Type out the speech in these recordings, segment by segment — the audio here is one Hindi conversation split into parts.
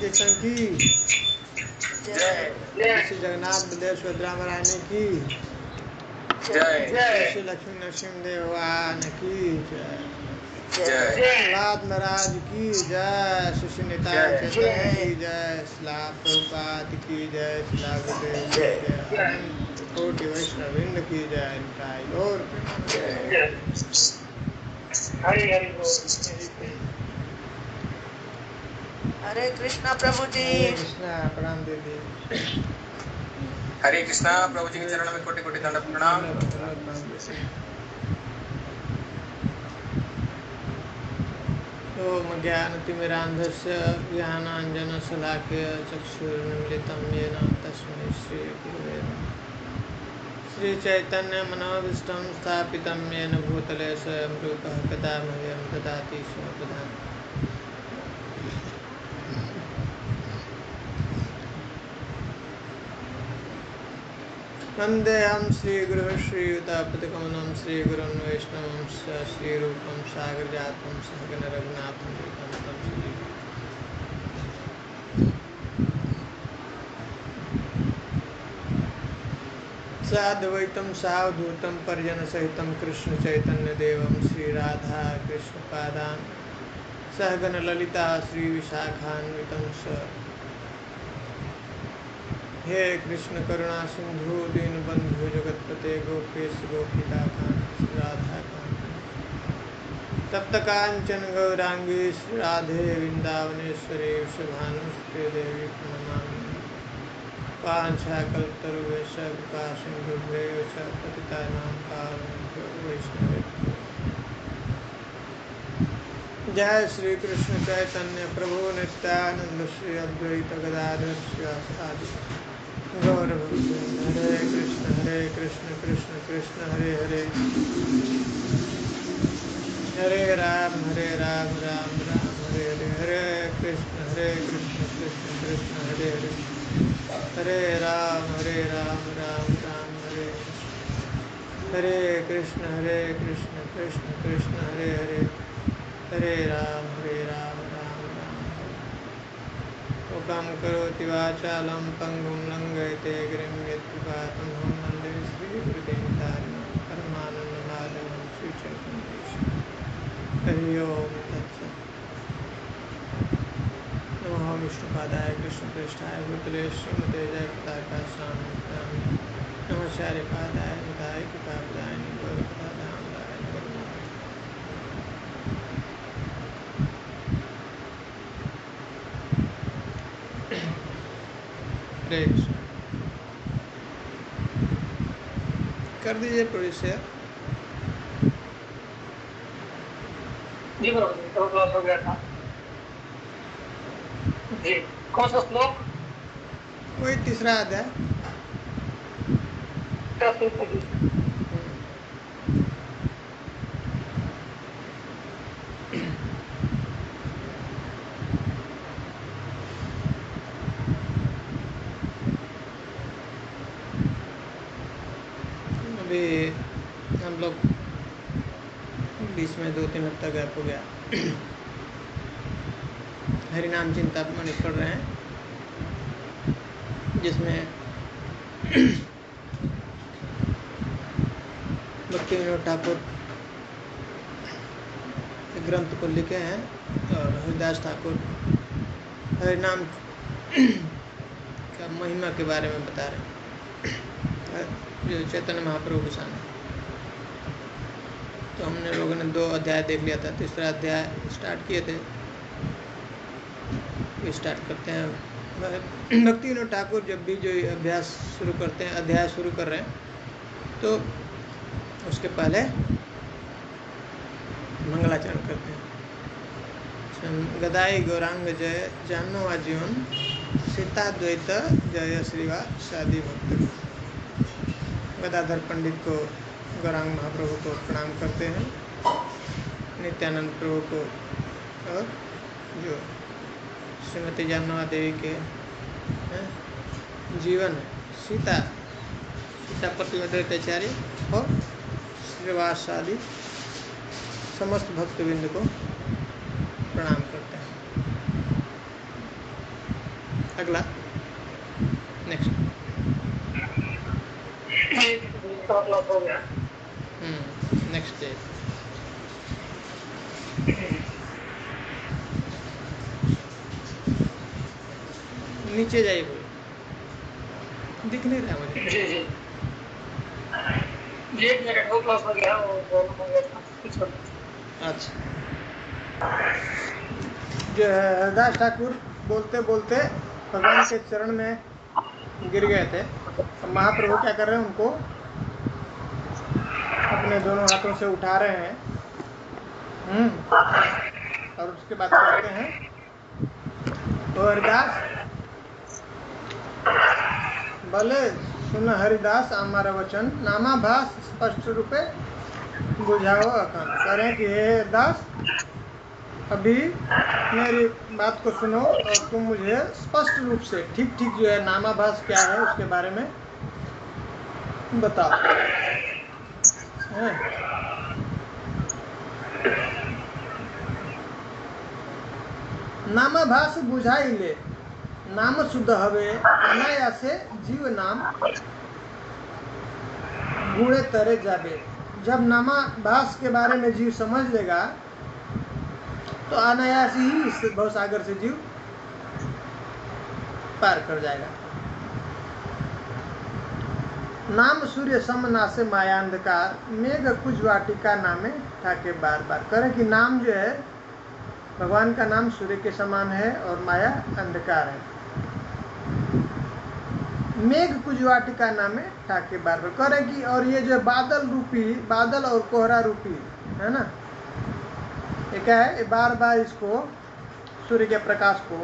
कीर्तन की जय। श्री जगन्नाथ बलदेव सुभद्रा महारानी की जय। श्री लक्ष्मी नरसिंह देवान की जय। जय। प्रहलाद महाराज की जय। श्री निताय चैतन्य की जय। श्रीला प्रभुपाद की जय। श्रीला गुरुदेव की जय। अनंत कोटि वैष्णववृंद की जय। निताय गौर प्रेमानंद। हरि हरि बोल। हरे कृष्णा प्रभु जी। हरे कृष्णा। प्रणाम दीदी। हरे कृष्णा प्रभु जी के चरणों में कोटि कोटि दंड प्रणाम। प्रणाम दीदी। ओम ज्ञानतिमिरान्धस्य ज्ञानाञ्जनशलाकया चक्षुरुन्मिलितं येन तस्मै श्रीगुरवे नमः। श्रीचैतन्यमनोभीष्टं स्थापितं येन भूतले स्वयं रूपः कदा मह्यं ददाति स्वपदान्। वन्देऽहं श्रीगुरुः श्रीयुतापतिकमलं श्रीगुरुन् वैष्णवंश्च श्रीरूपं सागरजातं सहगण रघुनाथं तं सजीवम्। साद्वैतं सावधूतं परिजनसहितं कृष्णचैतन्यदेवं श्रीराधाकृष्णपादान् सहगण ललिता श्रीविशाखान्वितं स। हे कृष्ण करुणा सिंधु दीनबंधु जगतपते गोपेश गोपिकाकांत राधाकांत तप्त कांचन गौरांगी राधे वृंदावनेश्वरी वृषभानुसुते देवी प्रणमामि। पांचाकल्पतरुभ्यश्च कृपा सिन्धुभ्यैव च पतितानां पावनेभ्यो वैष्णवेभ्यो। जय श्री कृष्ण चैतन्य प्रभु नित्यानंद श्री अद्वैत गदाधर श्रीवासादि गौरभक्तवृंद। हरे कृष्ण कृष्ण कृष्ण हरे हरे, हरे राम राम राम हरे हरे, हरे कृष्ण कृष्ण कृष्ण हरे हरे, हरे राम राम राम हरे हरे, हरे कृष्ण कृष्ण कृष्ण हरे हरे, हरे राम राम राम हरे। मुखं करोति वाचालं पङ्गुं लङ्घयते गिरिं यत्कृपातमहं वन्दे श्रीगुरुदेवतारिणं परमानन्दमाधवं श्रीचैतन्यदेशिकं। हरि ओम तत्सत्। नमो विष्णुपादाय कृष्णप्रेष्ठाय भूतले श्रीमते जयप्रदाय स्वामिनामिने नमः चार्यपादाय निताय कृपाप्रदायिने गौरपदाय नगरनाथ। हरे कृष्ण। कर दीजिए प्रोड्यूस शेयर। जी बराबर तो क्लास हो गया था जी। कौन सा श्लोक? वही तीसरा अध्याय। क्या श्लोक है जी? अभी हम लोग बीच में 2-3 हफ्ता गैप हो गया। हरिनाम चिंतामणि पढ़ रहे हैं, जिसमें भक्ति विनोद ठाकुर ग्रंथ को लिखे हैं और हरिदास ठाकुर हरिनाम का महिमा के बारे में बता रहे हैं, जो चैतन्य महाप्रभु के सामने। तो हमने लोगों ने 2 अध्याय देख लिया था, तीसरा अध्याय स्टार्ट किए थे, स्टार्ट करते हैं। भक्ति विनोद ठाकुर जब भी जो अभ्यास शुरू करते हैं, अध्याय शुरू कर रहे हैं, तो उसके पहले मंगलाचरण करते हैं। गदाई गौरांग जय जानवा जीवन सीताद्वैत जय श्रीवासादि भक्त। गदाधर पंडित को, गौरांग महाप्रभु को प्रणाम करते हैं, नित्यानंद प्रभु को, और जो श्रीमती जानवा देवी के जीवन सीतापति अद्वैताचार्य और श्रीवासादि समस्त भक्तवृंद को प्रणाम करते हैं। अगला नेक्स्ट। हो गया। नेक्स्ट है नीचे जाइए, कोई दिख नहीं रहा मुझे। जी जी जी, 1 मिनट, वो क्लास हो गया, वो दोनों हो गया था कुछ। अच्छा, जो है हरदास ठाकुर बोलते बोलते भगवान के चरण में गिर गए थे। अब महाप्रभु क्या कर रहे हैं, उनको अपने दोनों हाथों से उठा रहे हैं। और उसके बाद कहते हैं, ओ हरिदास भले सुन हरिदास हमारा वचन, नामाभास स्पष्ट रूपे बुझाओ अखंड। करें कि हे दास, अभी मेरी बात को सुनो और तुम मुझे स्पष्ट रूप से ठीक ठीक जो है नामाभास क्या है उसके बारे में बताओ। नामाभास बुझाई ले, नाम शुद्ध हवे अनायासे जीव नाम बूढ़े तरे जाबे। जब नामाभास के बारे में जीव समझ लेगा तो अनायास ही इस भवसागर से जीव पार कर जाएगा। नाम सूर्य सम नासे माया अंधकार, मेघ कुछ वाटिका नामे ठाके बार बार। करें कि नाम जो है भगवान का नाम सूर्य के समान है और माया अंधकार है। मेघ कुछ वाटिका नामे ठाके बार बार। करें कि और ये जो बादल रूपी, बादल और कोहरा रूपी है ना, ये क्या है, ये बार बार इसको सूर्य के प्रकाश को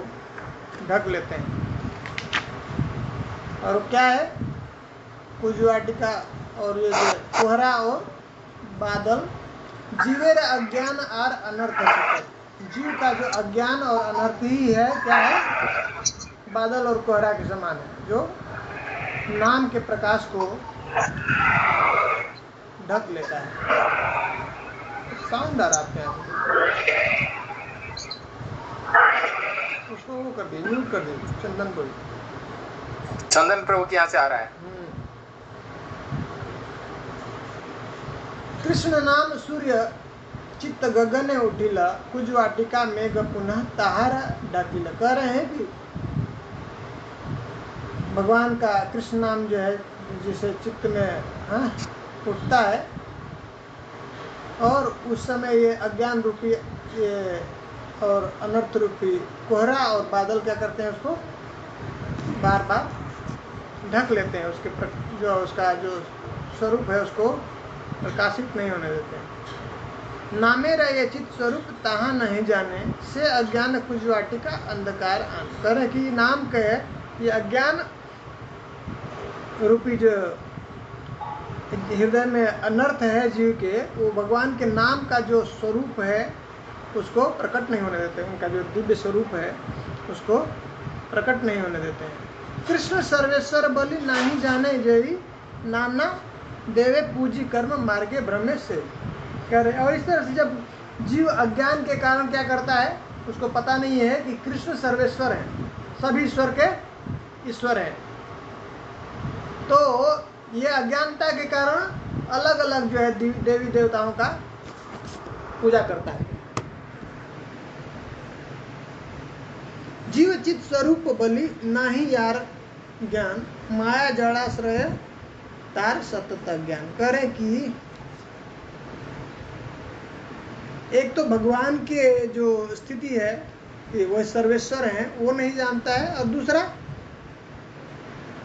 ढक लेते हैं। और क्या है, कुजवाटिका और ये जो कोहरा और बादल, जीवेर अज्ञान और अनर्थ सकल। जीव का जो अज्ञान और अनर्थ ही है, क्या है, बादल और कोहरा के समान है, जो नाम के प्रकाश को ढक लेता है। साउंड आ रहा है, उसको वो कर दे, म्यूट कर दे चंदन को। चंदन प्रभु के यहाँ से आ रहा है। कृष्ण नाम सूर्य चित्त गगने उठिला, कुछ वाटिका मेघ पुनः तहारा ढकिला। कह रहे हैं कि भगवान का कृष्ण नाम जो है जिसे चित्त में उठता है, और उस समय ये अज्ञान रूपी ये और अनर्थ रूपी कोहरा और बादल क्या करते हैं, उसको बार बार ढक लेते हैं। उसके जो उसका जो स्वरूप है उसको प्रकाशित नहीं होने देते हैं। नामे रहे चित स्वरूप तहाँ नहीं जाने, से अज्ञान कुछ वाटिका अंधकार आन। करें कि नाम के ये अज्ञान रूपी जो हृदय में अनर्थ है जीव के, वो भगवान के नाम का जो स्वरूप है उसको प्रकट नहीं होने देते। उनका जो दिव्य स्वरूप है उसको प्रकट नहीं होने देते हैं। कृष्ण सर्वेश्वर बलि नहीं जाने जई, नाना देवे पूजी कर्म मार्गे भ्रमे से। कह रहे, और इस तरह से जब जीव अज्ञान के कारण क्या करता है, उसको पता नहीं है कि कृष्ण सर्वेश्वर है, सभी ईश्वर के ईश्वर है, तो ये अज्ञानता के कारण अलग अलग जो है देवी देवताओं का पूजा करता है। जीव चित स्वरूप बलि नाही यार ज्ञान, माया जड़ाश्रय तार सतत ज्ञान। करें कि एक तो भगवान के जो स्थिति है कि वह सर्वेश्वर हैं वो नहीं जानता है, और दूसरा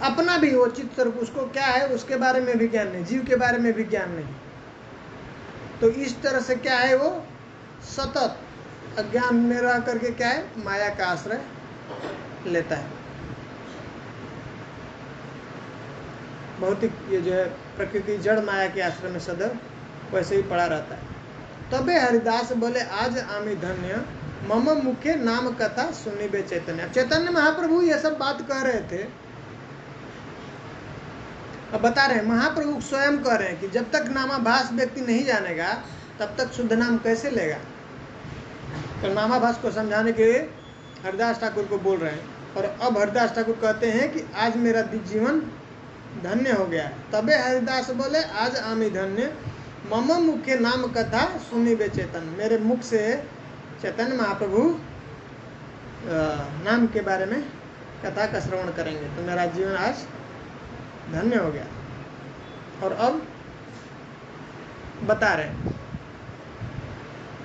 अपना भी वो चित्त स्वरूप उसको क्या है उसके बारे में भी ज्ञान नहीं, जीव के बारे में भी ज्ञान नहीं। तो इस तरह से क्या है, वो सतत अज्ञान में रह करके क्या है, माया का आश्रय लेता है। भौतिक ये जो है प्रकृति जड़ माया के आश्रय में सदैव वैसे ही पड़ा रहता है। तबे हरिदास बोले आज आमी धन्य, मम मुखे नाम कथा सुनिबे चैतन्य। चैतन्य महाप्रभु ये सब बात कह रहे थे, अब बता रहे हैं, महाप्रभु स्वयं कह रहे हैं कि जब तक नामाभास व्यक्ति नहीं जानेगा तब तक शुद्ध नाम कैसे लेगा। तो नामाभास को समझाने के लिए हरिदास ठाकुर को बोल रहे हैं और अब हरिदास ठाकुर कहते हैं कि आज मेरा जीवन धन्य हो गया। तबे हरिदास बोले आज आमी धन्य, मम मुख्य नाम कथा सुनी बे चेतन। मेरे मुख से चैतन्य महाप्रभु नाम के बारे में कथा का श्रवण करेंगे, तो मेरा जीवन आज धन्य हो गया। और अब बता रहे,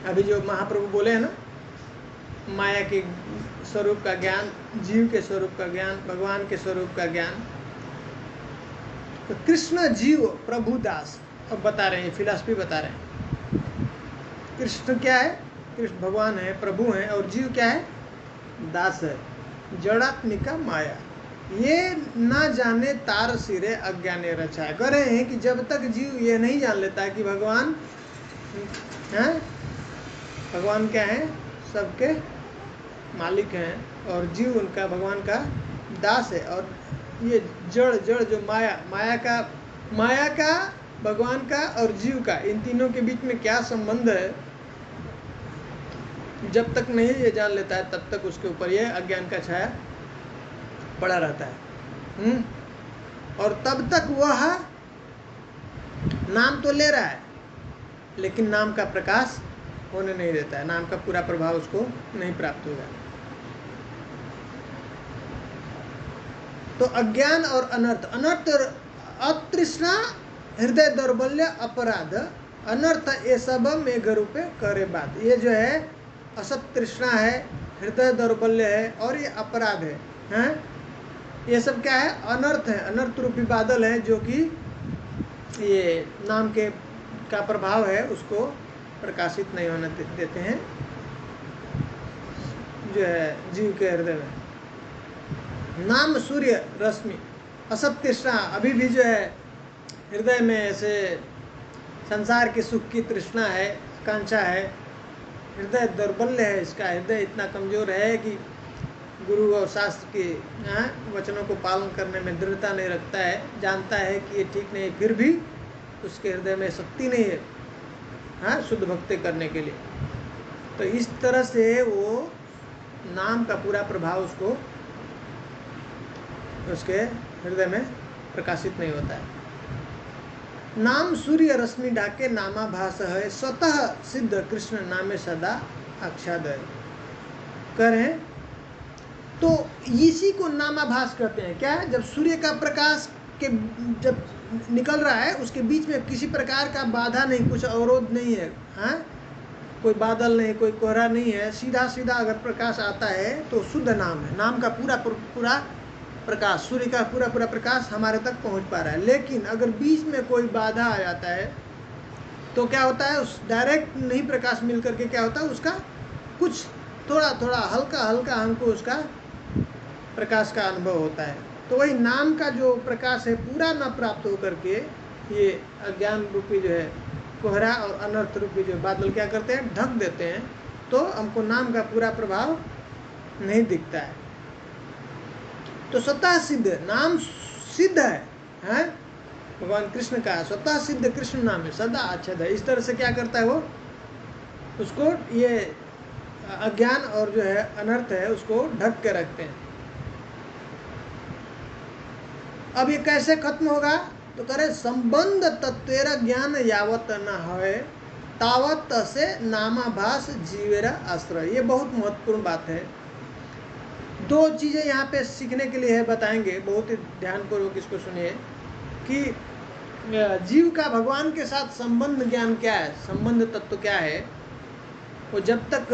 अभी जो महाप्रभु बोले हैं ना, माया के स्वरूप का ज्ञान, जीव के स्वरूप का ज्ञान, भगवान के स्वरूप का ज्ञान, तो कृष्ण जीव प्रभु दास, अब बता रहे हैं, फिलॉसफी बता रहे हैं। कृष्ण क्या है? कृष्ण भगवान है, प्रभु है, और जीव क्या है? दास है। जड़ात्मिका माया ये ना जाने तार सिरे अज्ञाने रचा है। कह रहे हैं कि जब तक जीव ये नहीं जान लेता है कि भगवान है, भगवान क्या है? सबके मालिक हैं और जीव उनका भगवान का दास है। और ये जड़ जो माया का भगवान का और जीव का, इन तीनों के बीच में क्या संबंध है, जब तक नहीं ये जान लेता है तब तक उसके ऊपर ये अज्ञान का छाया पड़ा रहता है। और तब तक वह नाम तो ले रहा है लेकिन नाम का प्रकाश होने नहीं देता है, नाम का पूरा प्रभाव उसको नहीं प्राप्त होगा। तो अज्ञान और अनर्थ, अनर्थ अतृष्णा, हृदय दौर्बल्य, अपराध, अनर्थ ये सब मेघ रूपे करे बात। ये जो है असत तृष्णा है, हृदय दौर्बल्य है और ये अपराध है, हैं? ये सब क्या है? अनर्थ है, अनर्थ रूपी बादल है जो कि ये नाम के का प्रभाव है उसको प्रकाशित नहीं होने देते हैं जो है जीव के हृदय में। नाम सूर्य रश्मि, असत तृष्णा, अभी भी जो है हृदय में ऐसे संसार के सुख की तृष्णा है, आकांक्षा है, हृदय दौर्बल्य है, इसका हृदय इतना कमजोर है कि गुरु और शास्त्र के वचनों को पालन करने में दृढ़ता नहीं रखता है, जानता है कि ये ठीक नहीं, फिर भी उसके हृदय में शक्ति नहीं है, हाँ, शुद्ध भक्ति करने के लिए। तो इस तरह से वो नाम का पूरा प्रभाव उसको उसके हृदय में प्रकाशित नहीं होता है। नाम सूर्य रश्मि ढाके नामाभास है, स्वतः सिद्ध कृष्ण नामे सदा आच्छादय। कह रहे हैं तो इसी को नामाभास कहते हैं। क्या है? जब सूर्य का प्रकाश के जब निकल रहा है उसके बीच में किसी प्रकार का बाधा नहीं, कुछ अवरोध नहीं है, हाँ, कोई बादल नहीं, कोई कोहरा नहीं है, सीधा सीधा अगर प्रकाश आता है तो शुद्ध नाम है, नाम का पूरा प्रकाश, सूर्य का पूरा प्रकाश हमारे तक पहुंच पा रहा है। लेकिन अगर बीच में कोई बाधा आ जाता है तो क्या होता है? उस डायरेक्ट नहीं प्रकाश मिल करके क्या होता है? उसका कुछ थोड़ा हल्का हमको उसका प्रकाश का अनुभव होता है। तो वही नाम का जो प्रकाश है पूरा न प्राप्त हो करके ये अज्ञान रूपी जो है कोहरा और अनर्थ रूपी जो बादल क्या करते हैं? ढक देते हैं, तो हमको नाम का पूरा प्रभाव नहीं दिखता है। तो स्वतः सिद्ध नाम सिद्ध है, हैं? भगवान कृष्ण का स्वतः सिद्ध कृष्ण नाम है, सदा आच्छाद है। इस तरह से क्या करता है वो? उसको ये अज्ञान और जो है अनर्थ है उसको ढक के रखते हैं। अब ये कैसे खत्म होगा? तो करे संबंध तत्वेर ज्ञान यावत न है तावत से नामाभास जीवेरा आश्रय। ये बहुत महत्वपूर्ण बात है। दो चीज़ें यहाँ पे सीखने के लिए है, बताएंगे, बहुत ही ध्यानपूर्वक इसको सुनिए कि जीव का भगवान के साथ संबंध ज्ञान क्या है, संबंध तत्व क्या है। वो जब तक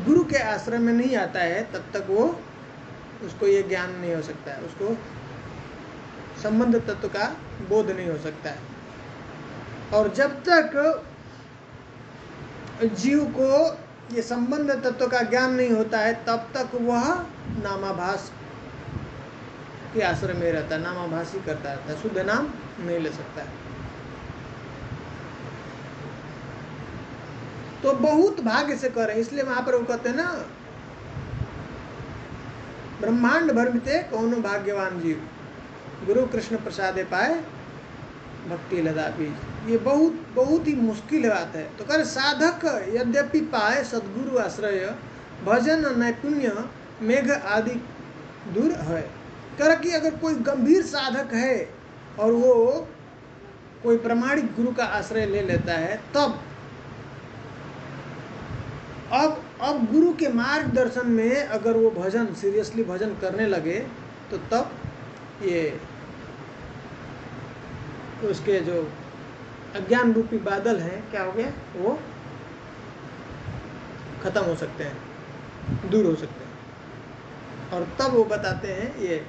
गुरु के आश्रय में नहीं आता है तब तक वो उसको ये ज्ञान नहीं हो सकता है, उसको संबंध तत्व का बोध नहीं हो सकता है। और जब तक जीव को ये संबंध तत्व का ज्ञान नहीं होता है तब तक वह नामाभास के आश्रय में रहता है, नामाभास ही करता रहता है, शुद्ध नाम नहीं ले सकता है। तो बहुत भाग्य से कर रहे हैं, इसलिए वहां पर वो कहते हैं ना, ब्रह्मांड भरमिते कौन भाग्यवान जीव गुरु कृष्ण प्रसादे पाए भक्ति लदा बीज। ये बहुत ही मुश्किल बात है। तो कर साधक यद्यपि पाए सद्गुरु आश्रय भजन नैपुण्य मेघ आदि दूर है। कर कि अगर कोई गंभीर साधक है और वो कोई प्रामाणिक गुरु का आश्रय ले लेता है, तब अब गुरु के मार्गदर्शन में अगर वो भजन सीरियसली भजन करने लगे, तो तब ये उसके जो अज्ञान रूपी बादल हैं, क्या हो गए, वो खत्म हो सकते हैं, दूर हो सकते हैं। और तब वो बताते हैं, ये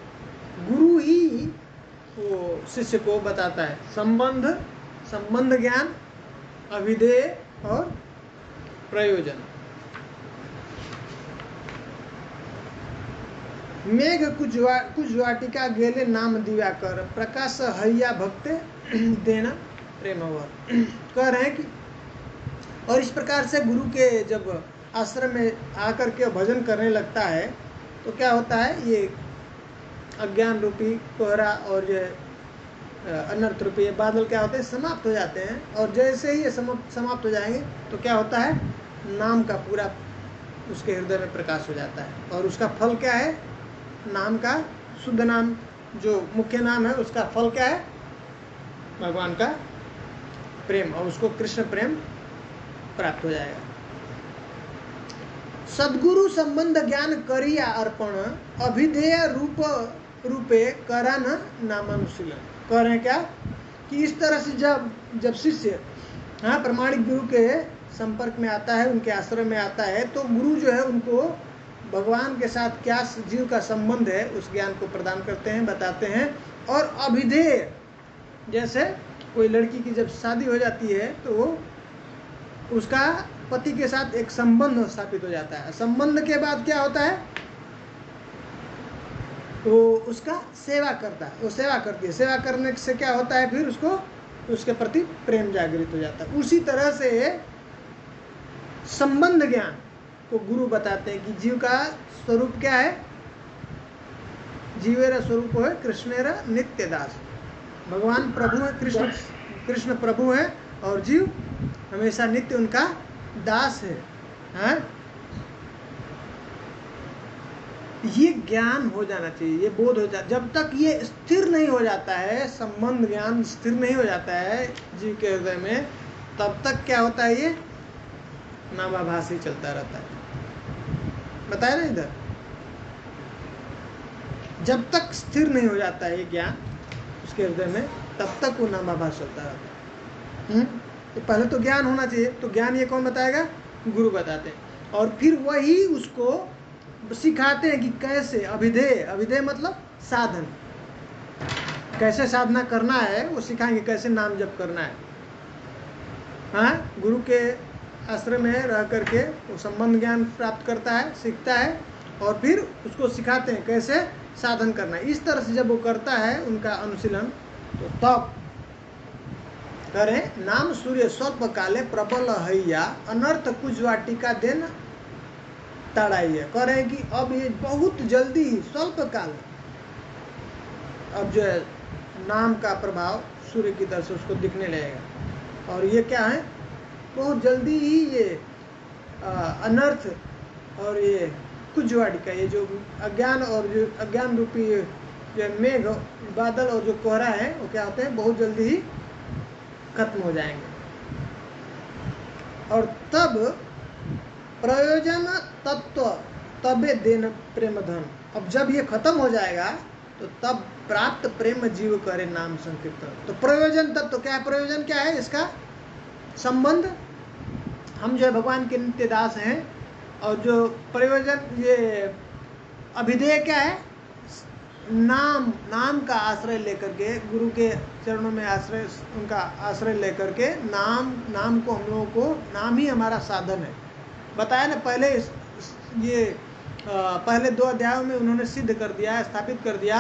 गुरु ही वो शिष्य को बताता है संबंध ज्ञान, अभिधेय और प्रयोजन। मेघ कुजवाटिका गेले नाम दिवा कर, प्रकाश हैया भक्ते देना प्रेमवर। कह रहे हैं कि और इस प्रकार से गुरु के जब आश्रम में आकर के भजन करने लगता है, तो क्या होता है, ये अज्ञान रूपी कोहरा और जो अनर्थ रूपी बादल क्या होते हैं, समाप्त हो जाते हैं। और जैसे ही ये समाप्त हो जाएंगे, तो क्या होता है, नाम का पूरा उसके हृदय में प्रकाश हो जाता है। और उसका फल क्या है, नाम का शुद्ध नाम जो मुख्य नाम है, उसका फल क्या है, भगवान का प्रेम, और उसको कृष्ण प्रेम प्राप्त हो जाएगा। सद्गुरु संबंध ज्ञान करिया अर्पण, अभिधेय रूपे करान नामानुशीलन। कह रहे हैं क्या कि इस तरह से जब शिष्य प्रामाणिक गुरु के संपर्क में आता है, उनके आश्रम में आता है, तो गुरु जो है उनको भगवान के साथ क्या जीव का संबंध है, उस ज्ञान को प्रदान करते हैं, बताते हैं। और अभिधेय, जैसे कोई लड़की की जब शादी हो जाती है, तो उसका पति के साथ एक संबंध स्थापित हो जाता है। संबंध के बाद क्या होता है, तो उसका सेवा करता है, वो सेवा करती है। सेवा करने से क्या होता है, फिर उसको उसके प्रति प्रेम जागृत हो जाता है। उसी तरह से संबंध ज्ञान को गुरु बताते हैं कि जीव का स्वरूप क्या है, जीवेरा स्वरूप है कृष्णेरा नित्य दास। भगवान प्रभु है, कृष्ण प्रभु है, और जीव हमेशा नित्य उनका दास है, हाँ? ये ज्ञान हो जाना चाहिए, ये बोध हो जाता। जब तक ये स्थिर नहीं हो जाता है, संबंध ज्ञान स्थिर नहीं हो जाता है जीव के हृदय में, तब तक क्या होता है, ये नामाभास ही चलता रहता है। बताया ना इधर, जब तक स्थिर नहीं हो जाता है ये ज्ञान उसके हृदय में, तब तक वो नामाभास चलता रहता है। तो पहले तो ज्ञान होना चाहिए, तो ज्ञान ये कौन बताएगा, गुरु बताते हैं। और फिर वही उसको सिखाते हैं कि कैसे अभिधेय मतलब साधन, कैसे साधना करना है वो सिखाएंगे, कैसे नाम जप करना है। हाँ, गुरु के आश्रम में रह करके वो संबंध ज्ञान प्राप्त करता है, सीखता है, और फिर उसको सिखाते हैं कैसे साधन करना है। इस तरह से जब वो करता है उनका अनुशीलन, तो तब करें नाम सूर्य स्वल्प काले प्रबल हैया, अनर्थ कुजवाटिका देन तड़ाइए। करें कि अब ये बहुत जल्दी ही स्वल्प काल, अब जो है नाम का प्रभाव सूर्य की तरह से उसको दिखने लगेगा। और ये क्या है, बहुत जल्दी ही ये अनर्थ और ये कुजवाटिका, ये जो अज्ञान और जो अज्ञान रूपी जो मेघ बादल और जो कोहरा है, वो क्या होते हैं, बहुत जल्दी ही खत्म हो जाएंगे। और तब प्रयोजन तत्व तबे देन प्रेम धन। अब जब ये खत्म हो जाएगा, तो तब प्राप्त प्रेम जीव करे नाम संकीर्तन। तो प्रयोजन तत्व क्या है, प्रयोजन क्या है, इसका संबंध, हम जो है भगवान के नित्य दास हैं। और जो प्रयोजन, ये अभिधेय क्या है, नाम का आश्रय लेकर के, गुरु के चरणों में आश्रय, उनका आश्रय लेकर के नाम को, हम लोगों को नाम ही हमारा साधन है। बताया ना पहले, ये पहले 2 अध्यायों में उन्होंने सिद्ध कर दिया, स्थापित कर दिया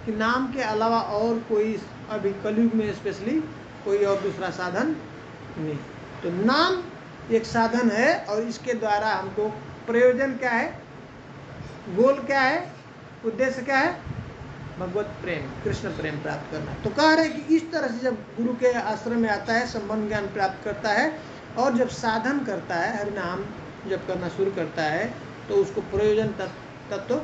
कि नाम के अलावा और कोई अभी कलयुग में स्पेशली कोई और दूसरा साधन नहीं। तो नाम एक साधन है, और इसके द्वारा हमको प्रयोजन क्या है, गोल क्या है, उद्देश्य क्या है, भगवत प्रेम, कृष्ण प्रेम प्राप्त करना। तो कह रहे हैं कि इस तरह से जब गुरु के आश्रम में आता है, संबंध ज्ञान प्राप्त करता है, और जब साधन करता है, हरि नाम जब करना शुरू करता है, तो उसको प्रयोजन तत्व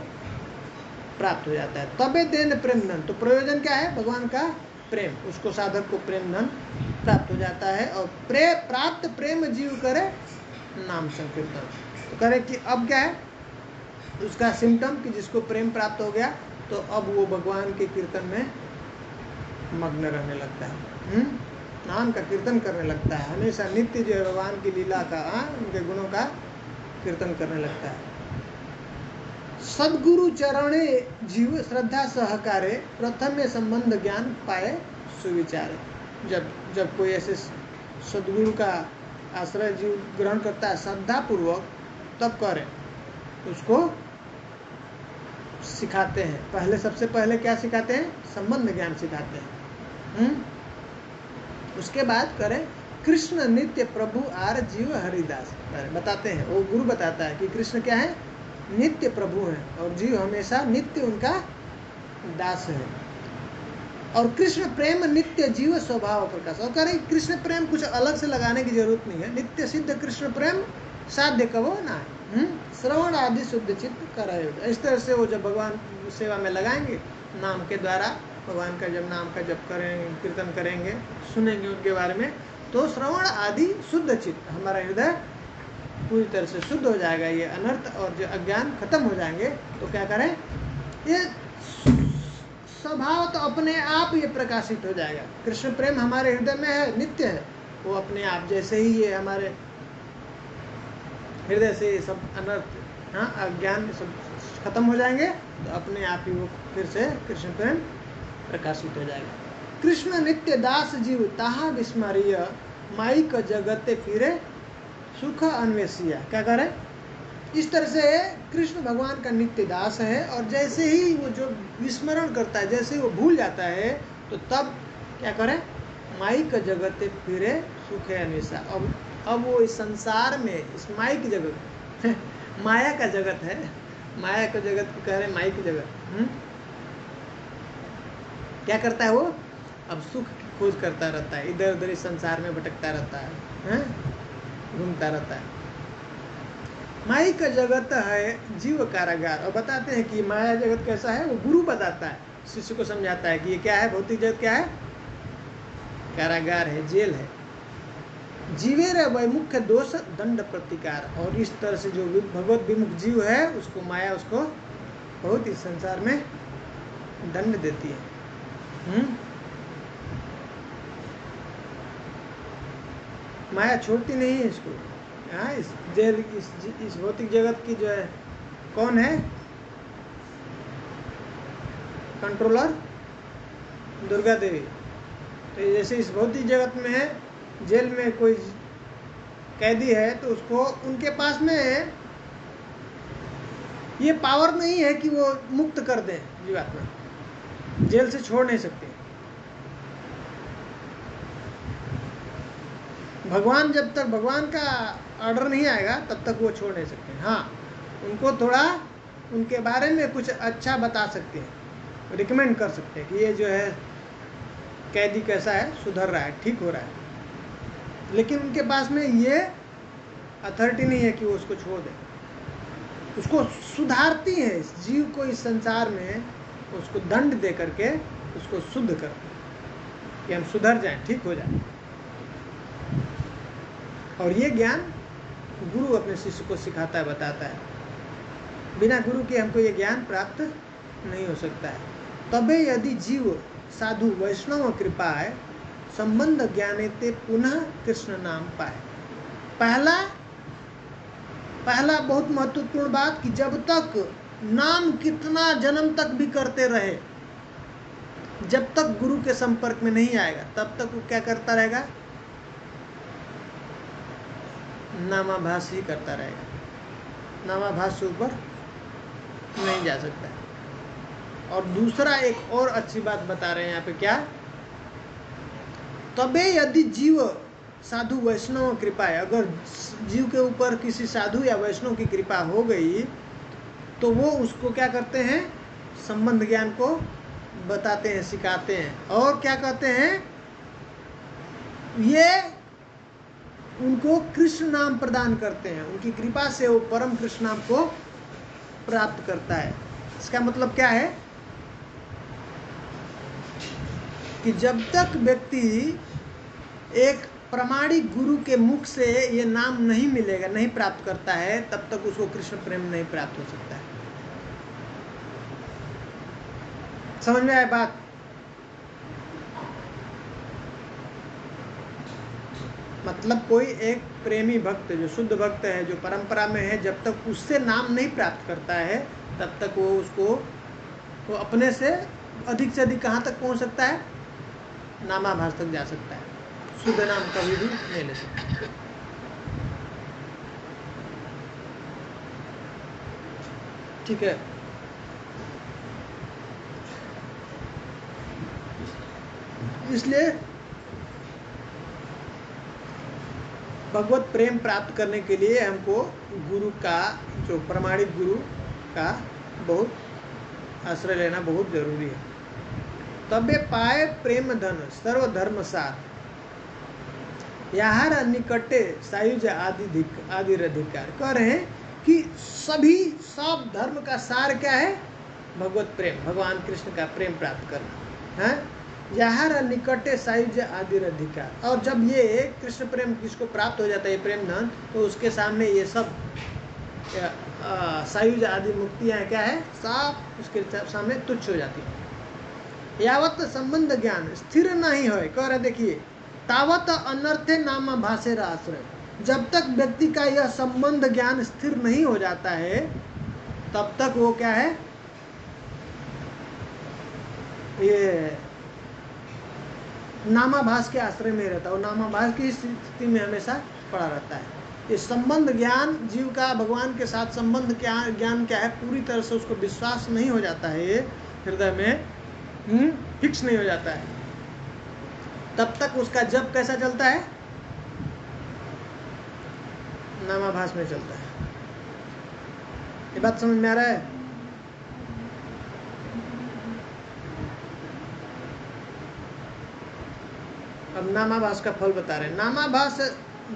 प्राप्त हो जाता है। तबे देन प्रेम धन, तो प्रयोजन क्या है? भगवान का प्रेम, उसको साधक को प्रेम धन प्राप्त हो जाता है। और प्राप्त प्रेम जीव करे नाम संकीर्तन, तो करे कि अब क्या है उसका सिम्टम कि जिसको प्रेम प्राप्त हो गया तो अब वो भगवान के कीर्तन में मग्न रहने लगता है, नाम का कीर्तन करने लगता है, हमेशा नित्य जो है भगवान की लीला का, उनके गुणों का कीर्तन करने लगता है। सदगुरु चरणे जीव श्रद्धा सहकारे, प्रथम में संबंध ज्ञान पाए सुविचारे। जब कोई ऐसे सदगुरु का आश्रय जीव ग्रहण करता है श्रद्धा पूर्वक, तब करे उसको सिखाते हैं। सबसे पहले क्या सिखाते हैं? संबंध ज्ञान सिखाते हैं। उसके बाद करें कृष्ण नित्य प्रभु आर जीव हरिदास, बताते हैं, वो गुरु बताता है कि कृष्ण क्या है? नित्य प्रभु है और जीव हमेशा नित्य उनका दास है। और कृष्ण प्रेम नित्य जीव स्वभाव प्रकाश, और कह रहे कृष्ण प्रेम कुछ अलग से लगाने की जरूरत नहीं है, नित्य सिद्ध कृष्ण प्रेम साध्य कबो ना है। श्रवण आदि शुद्ध चित्त करायो, इस तरह से वो जब भगवान सेवा में लगाएंगे नाम के द्वारा, भगवान का जब नाम का जप करेंगे, कीर्तन करेंगे, सुनेंगे उनके बारे में, तो श्रवण आदि शुद्ध चित्त, हमारा हृदय पूरी तरह से शुद्ध हो जाएगा, ये अनर्थ और जो अज्ञान खत्म हो जाएंगे। तो क्या करें? ये स्वभाव तो अपने आप ये प्रकाशित हो जाएगा। कृष्ण प्रेम हमारे हृदय में है, नित्य है, वो अपने आप जैसे ही ये हमारे हृदय से सब अनर्थ, अज्ञान सब खत्म हो जाएंगे, तो अपने आप ही वो फिर से कृष्ण प्रेम प्रकाशित हो जाएगा। कृष्ण नित्य दास जीव ताहा विस्मरीय, माइक जगते फिरे सुख अन्वेषिया। क्या करें? इस तरह से कृष्ण भगवान का नित्य दास है, और जैसे ही वो जो विस्मरण करता है, जैसे ही वो भूल जाता है, तो तब क्या करें? माइक जगते फिरे सुख अन्वेषा। अब वो इस संसार में, इस माइक जगत माया का जगत है, माया का जगत को कह रहे माइक जगत, क्या करता है वो? अब सुख की खोज करता रहता है, इधर उधर इस संसार में भटकता रहता है, घूमता रहता है। माइक जगत है जीव कारागार, और बताते हैं कि माया जगत कैसा है, वो गुरु बताता है, शिष्य को समझाता है कि ये क्या है, भौतिक जगत क्या है? कारागार है, जेल है। जीवेर वैमुख्य दोष दंड प्रतिकार, और इस तरह से जो भगवत विमुख जीव है उसको माया उसको बहुत इस संसार में दंड देती है। माया छोड़ती नहीं है इसको। इस जेल, इस भौतिक जगत की जो है कौन है कंट्रोलर? दुर्गा देवी। तो जैसे इस भौतिक जगत में है, जेल में कोई कैदी है, तो उसको उनके पास में ये पावर नहीं है कि वो मुक्त कर दें जीवात्मा, जेल से छोड़ नहीं सकते। भगवान, जब तक भगवान का ऑर्डर नहीं आएगा तब तक वो छोड़ नहीं सकते। हाँ, उनको थोड़ा उनके बारे में कुछ अच्छा बता सकते हैं, रिकमेंड कर सकते हैं कि ये जो है कैदी कैसा है, सुधर रहा है, ठीक हो रहा है, लेकिन उनके पास में ये अथॉरिटी नहीं है कि वो उसको छोड़ दें। उसको सुधारती है, इस जीव को इस संसार में उसको दंड दे करके उसको शुद्ध करते हैं कि हम सुधर जाएं, ठीक हो जाएं। और ये ज्ञान गुरु अपने शिष्य को सिखाता है, बताता है। बिना गुरु के हमको ये ज्ञान प्राप्त नहीं हो सकता है। तबे यदि जीव साधु वैष्णव कृपाए, संबंध ज्ञानेते पुनः कृष्ण नाम पाए। पहला बहुत महत्वपूर्ण बात कि जब तक नाम कितना जन्म तक भी करते रहे, जब तक गुरु के संपर्क में नहीं आएगा तब तक वो क्या करता रहेगा? नामाभास ही करता रहेगा, नामाभास से ऊपर नहीं जा सकता है। और दूसरा एक और अच्छी बात बता रहे हैं यहाँ पे, क्या? तबे यदि जीव साधु वैष्णव कृपा है, अगर जीव के ऊपर किसी साधु या वैष्णव की कृपा हो गई तो वो उसको क्या करते हैं? संबंध ज्ञान को बताते हैं, सिखाते हैं, और क्या कहते हैं? ये उनको कृष्ण नाम प्रदान करते हैं। उनकी कृपा से वो परम कृष्ण नाम को प्राप्त करता है। इसका मतलब क्या है कि जब तक व्यक्ति एक प्रामाणिक गुरु के मुख से ये नाम नहीं मिलेगा, नहीं प्राप्त करता है, तब तक उसको कृष्ण प्रेम नहीं प्राप्त हो सकता है। समझ में आया बात? मतलब कोई एक प्रेमी भक्त, जो शुद्ध भक्त है, जो परंपरा में है, जब तक उससे नाम नहीं प्राप्त करता है, तब तक वो उसको वो अपने से अधिक कहाँ तक पहुंच सकता है? नामाभास तक जा सकता है, शुद्ध नाम कभी भी नहीं ले सकता। ठीक है। इसलिए भगवत प्रेम प्राप्त करने के लिए हमको गुरु का, जो प्रामाणिक गुरु का बहुत आश्रय लेना बहुत जरूरी है। तबे पाए प्रेम धन सर्वधर्म सार, यार निकटे सायुज आदि अधिकार। कह रहे हैं कि सभी सब धर्म का सार क्या है? भगवत प्रेम, भगवान कृष्ण का प्रेम प्राप्त करना है। यार निकटे सायुज आदि अधिकार। और जब ये कृष्ण प्रेम किसको प्राप्त हो जाता है, ये प्रेम धन, तो उसके सामने ये सब सायुज आदि मुक्तियाँ क्या है, सब उसके सामने तुच्छ हो जाती है। यावत संबंध ज्ञान स्थिर नहीं है, कह रहे देखिए, तावत अनर्थे नाम भाषेर आश्रय। जब तक व्यक्ति का यह संबंध ज्ञान स्थिर नहीं हो जाता है, तब तक वो क्या है, ये नामाभास के आश्रय में रहता है, और नामाभास की स्थिति में हमेशा पड़ा रहता है। ये संबंध ज्ञान, जीव का भगवान के साथ संबंध ज्ञान क्या है, पूरी तरह से उसको विश्वास नहीं हो जाता है, ये हृदय में फिक्स नहीं हो जाता है, तब तक उसका जप कैसा चलता है? नामाभास में चलता है। ये बात समझ में आ रहा है? अब नामाभास का फल बता रहे हैं। नामाभास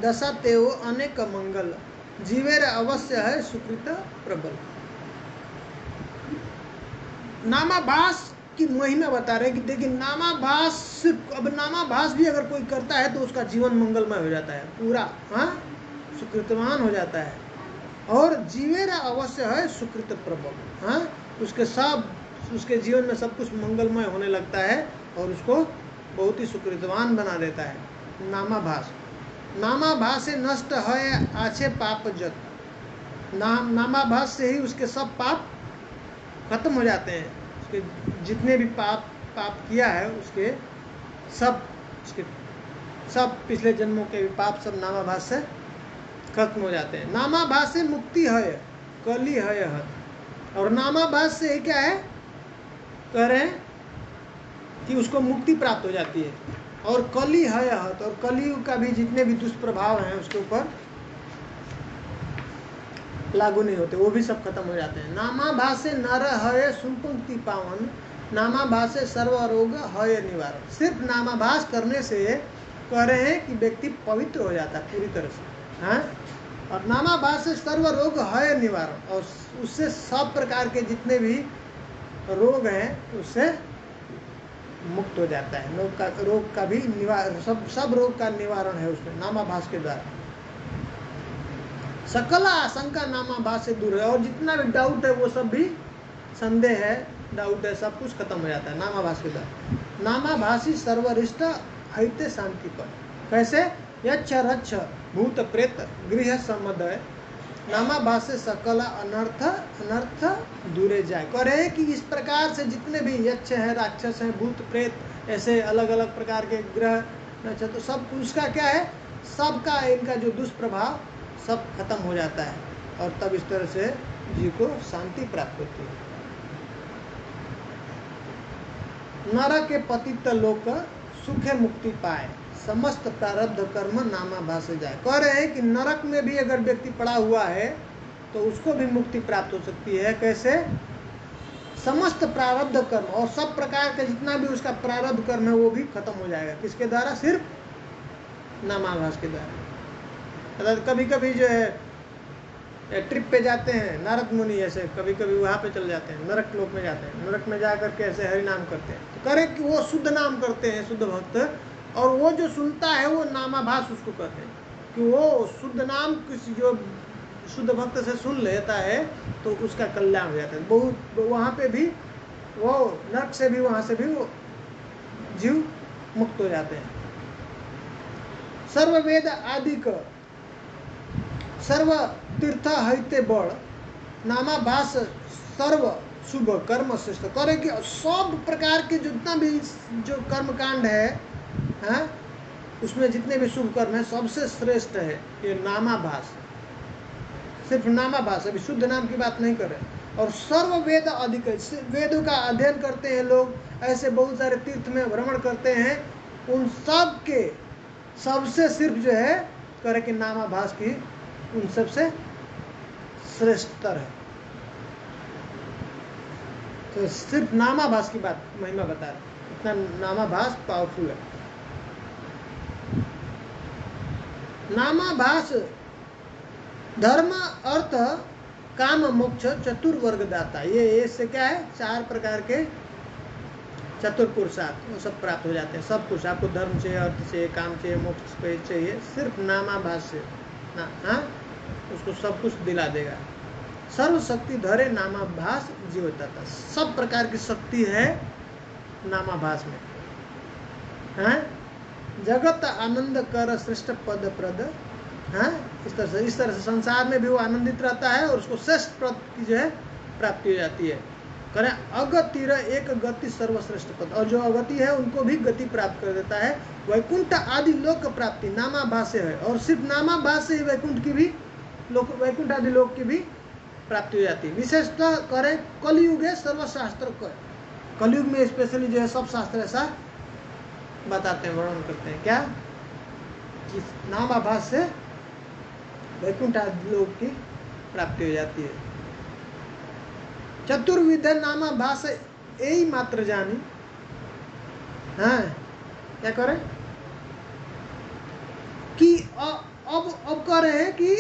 दशा तेव अनेक मंगल, जीवेर अवश्य है सुकृत प्रबल। नामाभास की महिमा बता रहे कि देखिए, नामाभास, अब नामाभास भी अगर कोई करता है तो उसका जीवन मंगलमय हो जाता है, पूरा सुकृतवान हो जाता है। और जीवेरा अवश्य है सुकृत प्रबल, उसके जीवन में सब कुछ मंगलमय होने लगता है और उसको बहुत ही सुकृतवान बना देता है नामाभास। नामाभास से नष्ट है आछे पाप जत। नामाभास से ही उसके सब पाप खत्म हो जाते हैं। उसके जितने भी पाप किया है, उसके सब पिछले जन्मों के भी पाप सब नामाभास से खत्म हो जाते हैं। नामाभास से मुक्ति है कली है हत। और नामाभास से क्या है, कह रहे हैं कि उसको मुक्ति प्राप्त हो जाती है। और कली है हत, और कलियुग का भी जितने भी दुष्प्रभाव हैं उसके ऊपर लागू नहीं होते, वो भी सब खत्म हो जाते हैं। नामाभास से नर है सुपंक्ति पावन, नामाभास से सर्व रोग है निवारण। सिर्फ नामाभास करने से कह रहे हैं कि व्यक्ति पवित्र हो जाता है पूरी तरह से, हाँ। और नामाभास से सर्व रोग है निवारण, और उससे सब प्रकार के जितने भी रोग हैं उससे मुक्त हो जाता है। रोग का भी निवारण, सब रोग का निवारण है उसमें नामाभास के द्वारा। सकल आशंका नामाभास से दूर है, और जितना भी डाउट है वो सब भी, संदेह है, डाउट है, सब कुछ खत्म हो जाता है नामाभास के द्वारा। नामाभासी सर्वरिष्ट हईते शांति पर। कैसे? यच्छ रच्छ भूत प्रेत गृह समुदय, नामाभास से सकल अनर्थ दूरे जाए। कह रहे हैं कि इस प्रकार से जितने भी यक्ष हैं, राक्षस हैं, भूत प्रेत, ऐसे अलग अलग प्रकार के ग्रह, तो सब उसका क्या है, सबका इनका जो दुष्प्रभाव सब खत्म हो जाता है, और तब इस तरह से जीव को शांति प्राप्त होती है। नरक के पतित लोक सुखे मुक्ति पाए, समस्त प्रारब्ध कर्म नामाभास से जाए। कह रहे हैं कि नरक में भी अगर व्यक्ति पड़ा हुआ है तो उसको भी मुक्ति प्राप्त हो सकती है। कैसे? समस्त प्रारब्ध कर्म, और सब प्रकार का जितना भी उसका प्रारब्ध कर्म है वो भी खत्म हो जाएगा। किसके द्वारा? सिर्फ नामाभास के द्वारा। कभी कभी जो है ट्रिप पे जाते हैं, नारद मुनि ऐसे कभी कभी वहाँ पे चले जाते हैं, नरक लोक में जाते हैं, नरक में जा करके ऐसे हरि नाम करते हैं, तो करे कि वो शुद्ध नाम करते हैं, शुद्ध भक्त, और वो जो सुनता है वो नामाभास उसको कहते हैं, कि वो शुद्ध नाम किसी जो शुद्ध भक्त से सुन लेता है तो उसका कल्याण हो जाता है। बहुत वहाँ पे भी वो नरक से भी, वहाँ से भी वो जीव मुक्त हो जाते हैं। सर्व वेद आदि का सर्व तीर्थ हईते बड़ नामाभास सर्व शुभ कर्म श्रेष्ठ, करे कि सब प्रकार के जितना भी जो कर्म कांड है उसमें जितने भी शुभ कर्म है सबसे श्रेष्ठ है ये नामाभास। सिर्फ नामाभास, अभी शुद्ध नाम की बात नहीं कर रहे। और सर्व वेद अधिक, वेदों का अध्ययन करते हैं लोग, ऐसे बहुत सारे तीर्थ में भ्रमण करते हैं, उन सब के सबसे सिर्फ जो है करे कि नामाभास की उन सबसे श्रेष्ठतर है। तो सिर्फ नामाभास की बात महिमा बता रहे, इतना नामाभास पावरफुल है। नामाभास धर्म अर्थ काम मोक्ष चतुर्वर्ग दाता, ये इससे क्या है, 4 प्रकार के चतुर्पुरुषार्थ वो सब प्राप्त हो जाते हैं। सब कुछ आपको धर्म चाहिए, अर्थ चाहिए, काम चाहिए, मोक्ष चाहिए, सिर्फ नामाभास से उसको सब कुछ दिला देगा। सर्व शक्ति धरे नामाभास जीवदाता, सब प्रकार की शक्ति है नामाभास में, हैं? जगत आनंद कर श्रेष्ठ पद प्रद, हैं? इस तरह से संसार में भी वो आनंदित रहता है और उसको श्रेष्ठ पद की जो है प्राप्ति हो जाती है। करें अगतिर एक गति सर्वश्रेष्ठ पद, और जो अगति है उनको भी गति प्राप्त कर देता है। वैकुंठ आदि लोक प्राप्ति नामाभास से है, और सिर्फ नामाभास से ही वैकुंठ की भी वैकुंठ आदि लोक की भी प्राप्ति हो जाती है। विशेषतः करें कलयुग है सर्वशास्त्र कर, कलयुग में स्पेशली जो है सब शास्त्र ऐसा बताते हैं, वर्णन करते हैं क्या, कि नामाभास से वैकुंठ आदि लोक की प्राप्ति हो जाती है। चतुर्विध नामाभास यही मात्र जानी, हाँ क्या करें कि अब कह रहे हैं कि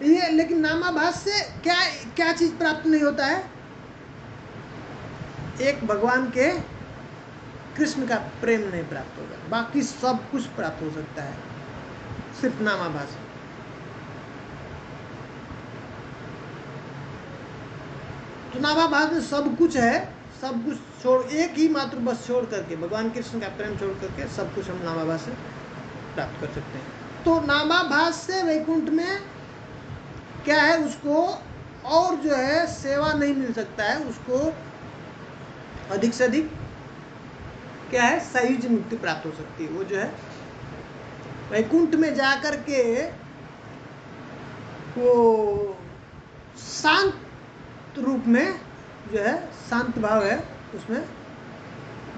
ये, लेकिन नामाभास से क्या क्या चीज प्राप्त नहीं होता है, एक भगवान के कृष्ण का प्रेम नहीं प्राप्त होगा, बाकी सब कुछ प्राप्त हो सकता है सिर्फ नामाभास। तो नामाभास में सब कुछ है, सब कुछ छोड़, एक ही मात्र बस छोड़ करके, भगवान कृष्ण का प्रेम छोड़ करके सब कुछ हम नामाभास से प्राप्त कर सकते हैं। तो नामाभास से वैकुंठ में क्या है, उसको और जो है सेवा नहीं मिल सकता है, उसको अधिक से अधिक क्या है सायुज्य मुक्ति प्राप्त हो सकती है। वो जो है वैकुंठ में जाकर के वो शांत रूप में जो है, शांत भाव है उसमें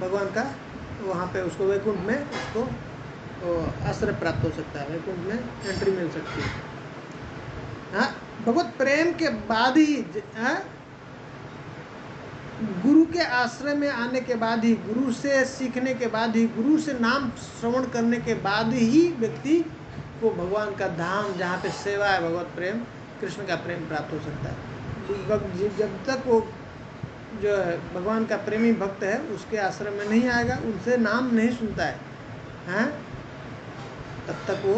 भगवान का, वहाँ पे उसको वैकुंठ में उसको आश्रय प्राप्त हो सकता है, वैकुंठ में एंट्री मिल सकती है। हाँ, भगवत प्रेम के बाद ही, गुरु के आश्रय में आने के बाद ही, गुरु से सीखने के बाद ही, गुरु से नाम श्रवण करने के बाद ही व्यक्ति को भगवान का धाम, जहाँ पे सेवा है, भगवत प्रेम, कृष्ण का प्रेम प्राप्त हो सकता है। जब तक वो जो है भगवान का प्रेमी भक्त है उसके आश्रम में नहीं आएगा, उनसे नाम नहीं सुनता है, हैं? तब तक वो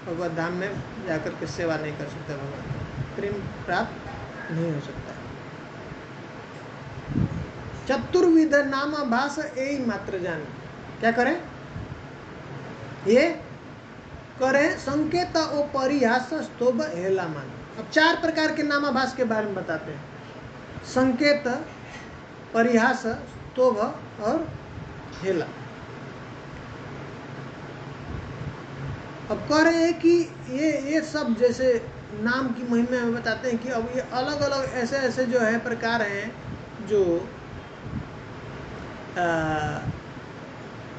भगवत धाम में जाकर के सेवा नहीं कर सकता, भगवान का प्रेम प्राप्त नहीं हो सकता। चतुर्विध नामाभास यही मात्र जाने, क्या करें, ये करें संकेत ओ परिहास स्तोभ हेला मान। अब 4 प्रकार के नामाभास के बारे में बताते हैं, संकेत, परिहास, स्तोभ और हेला। अब कह रहे हैं कि ये सब जैसे नाम की महिमा में बताते हैं कि अब ये अलग अलग ऐसे ऐसे जो है प्रकार हैं जो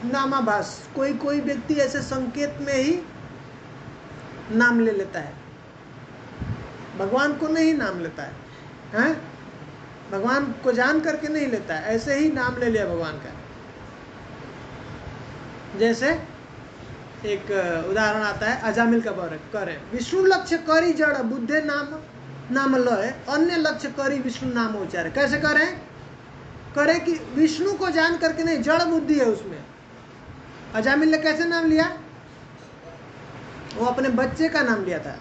नामाभास, कोई कोई व्यक्ति ऐसे संकेत में ही नाम ले लेता है, भगवान को नहीं नाम लेता है, हैं? भगवान को जान करके नहीं लेता है, ऐसे ही नाम ले लिया भगवान का। जैसे एक उदाहरण आता है, अजामिल का करें विष्णु लक्ष्य करी जड़ बुद्धे नाम नाम लय अन्य लक्ष्य करी विष्णु नाम उच्चारे। कैसे करें? करे कि विष्णु को जान करके नहीं, जड़ बुद्धि है उसमें। अजामिल ने कैसे नाम लिया? वो अपने बच्चे का नाम लिया था,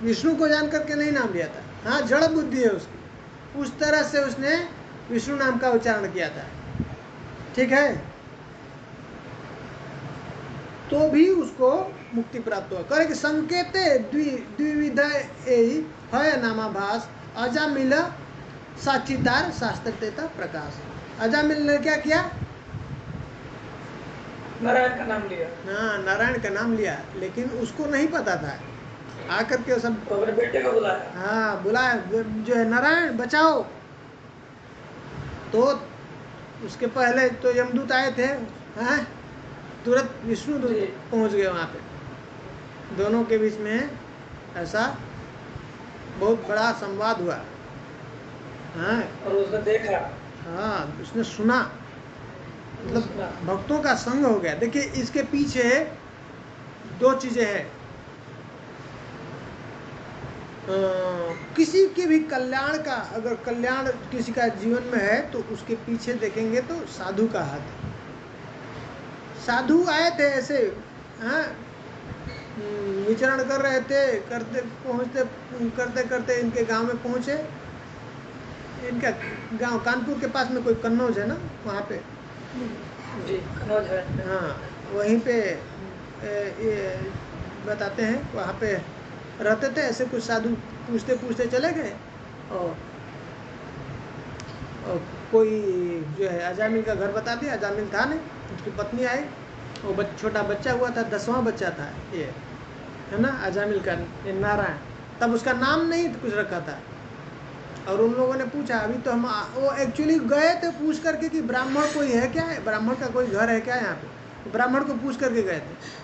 विष्णु को जान करके नहीं नाम लिया था। हाँ, जड़ बुद्धि है उसकी, उस तरह से उसने विष्णु नाम का उच्चारण किया था। ठीक है, तो भी उसको मुक्ति प्राप्त हुआ। करे कि संकेते द्विविध है नामाभास अजामिल साक्षीदार शास्त्रतेता प्रकाश। अजामिल ने क्या किया? नारायण का नाम लिया। हाँ, नारायण का नाम लिया, लेकिन उसको नहीं पता था। आकर के सब तो अपने बेटे को बुलाया। हाँ बुलाया, जो है नारायण बचाओ। तो उसके पहले तो यमदूत आए थे, हाँ, तुरंत विष्णु दूत पहुंच गए वहाँ पे। दोनों के बीच में ऐसा बहुत बड़ा संवाद हुआ। हाँ, और उसने देखा। हाँ, उसने सुना, मतलब भक्तों का संग हो गया। देखिए, इसके पीछे दो चीजें हैं। किसी के भी कल्याण का, अगर कल्याण किसी का जीवन में है तो उसके पीछे देखेंगे तो साधु का हाथ है। साधु आए थे ऐसे, हाँ, विचरण कर रहे थे, करते करते इनके गांव में पहुंचे। इनका गांव कानपुर के पास में कोई कन्नौज है ना, वहाँ पे। जी, कन्नौज है। हाँ, वहीं पे ये बताते हैं, वहाँ पे रहते थे। ऐसे कुछ साधु पूछते पूछते चले गए, और कोई जो है अजामिल का घर बता दिया। अजामिल था नहीं, उसकी पत्नी आई, वो छोटा बच्चा हुआ था, 10वां बच्चा था ये, है ना, अजामिल का, नारायण। तब उसका नाम नहीं कुछ रखा था। और उन लोगों ने पूछा, अभी तो हम, वो एक्चुअली गए थे पूछ करके कि ब्राह्मण कोई है क्या, है ब्राह्मण का कोई घर है क्या यहाँ पे, ब्राह्मण को पूछ करके गए थे।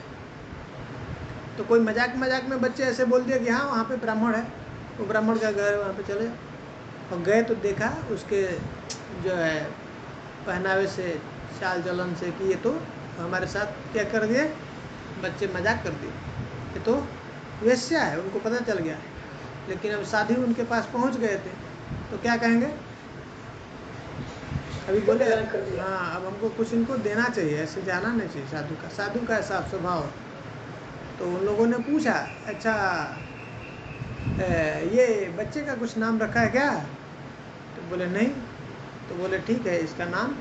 तो कोई मजाक में बच्चे ऐसे बोल दिया कि हाँ वहाँ पे ब्राह्मण है, वो ब्राह्मण का घर है, वहाँ पे चले। और गए तो देखा उसके जो है पहनावे से, चाल चलन से कि ये तो हमारे साथ क्या कर दिए, बच्चे मजाक कर दिए, ये तो वेश्या है, उनको पता चल गया। लेकिन अब साधु उनके पास पहुँच गए थे, तो क्या कहेंगे? अभी बोले हाँ, अब हमको कुछ इनको देना चाहिए, ऐसे जाना नहीं चाहिए। साधु का ऐसा स्वभाव। तो उन लोगों ने पूछा, अच्छा ये बच्चे का कुछ नाम रखा है क्या? तो बोले नहीं। तो बोले ठीक है, इसका नाम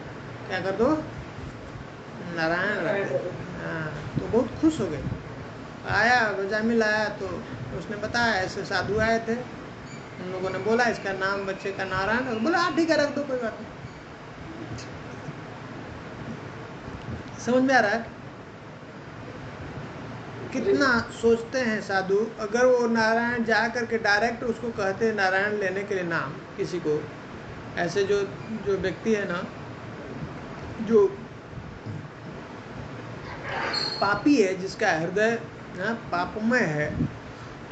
क्या कर दो, नारायण रख दो। हाँ, तो बहुत खुश हो गए। आया अजामिल आया तो उसने बताया ऐसे साधु आए थे, उन लोगों ने बोला इसका नाम बच्चे का नारायण, और बोला हाँ ठीक है, रख दो, कोई बात नहीं। समझ में आ रहा है कितना सोचते हैं साधु? अगर वो नारायण जा करके डायरेक्ट उसको कहते हैं नारायण लेने के लिए नाम किसी को, ऐसे जो व्यक्ति है ना, जो पापी है, जिसका हृदय ना पापमय है,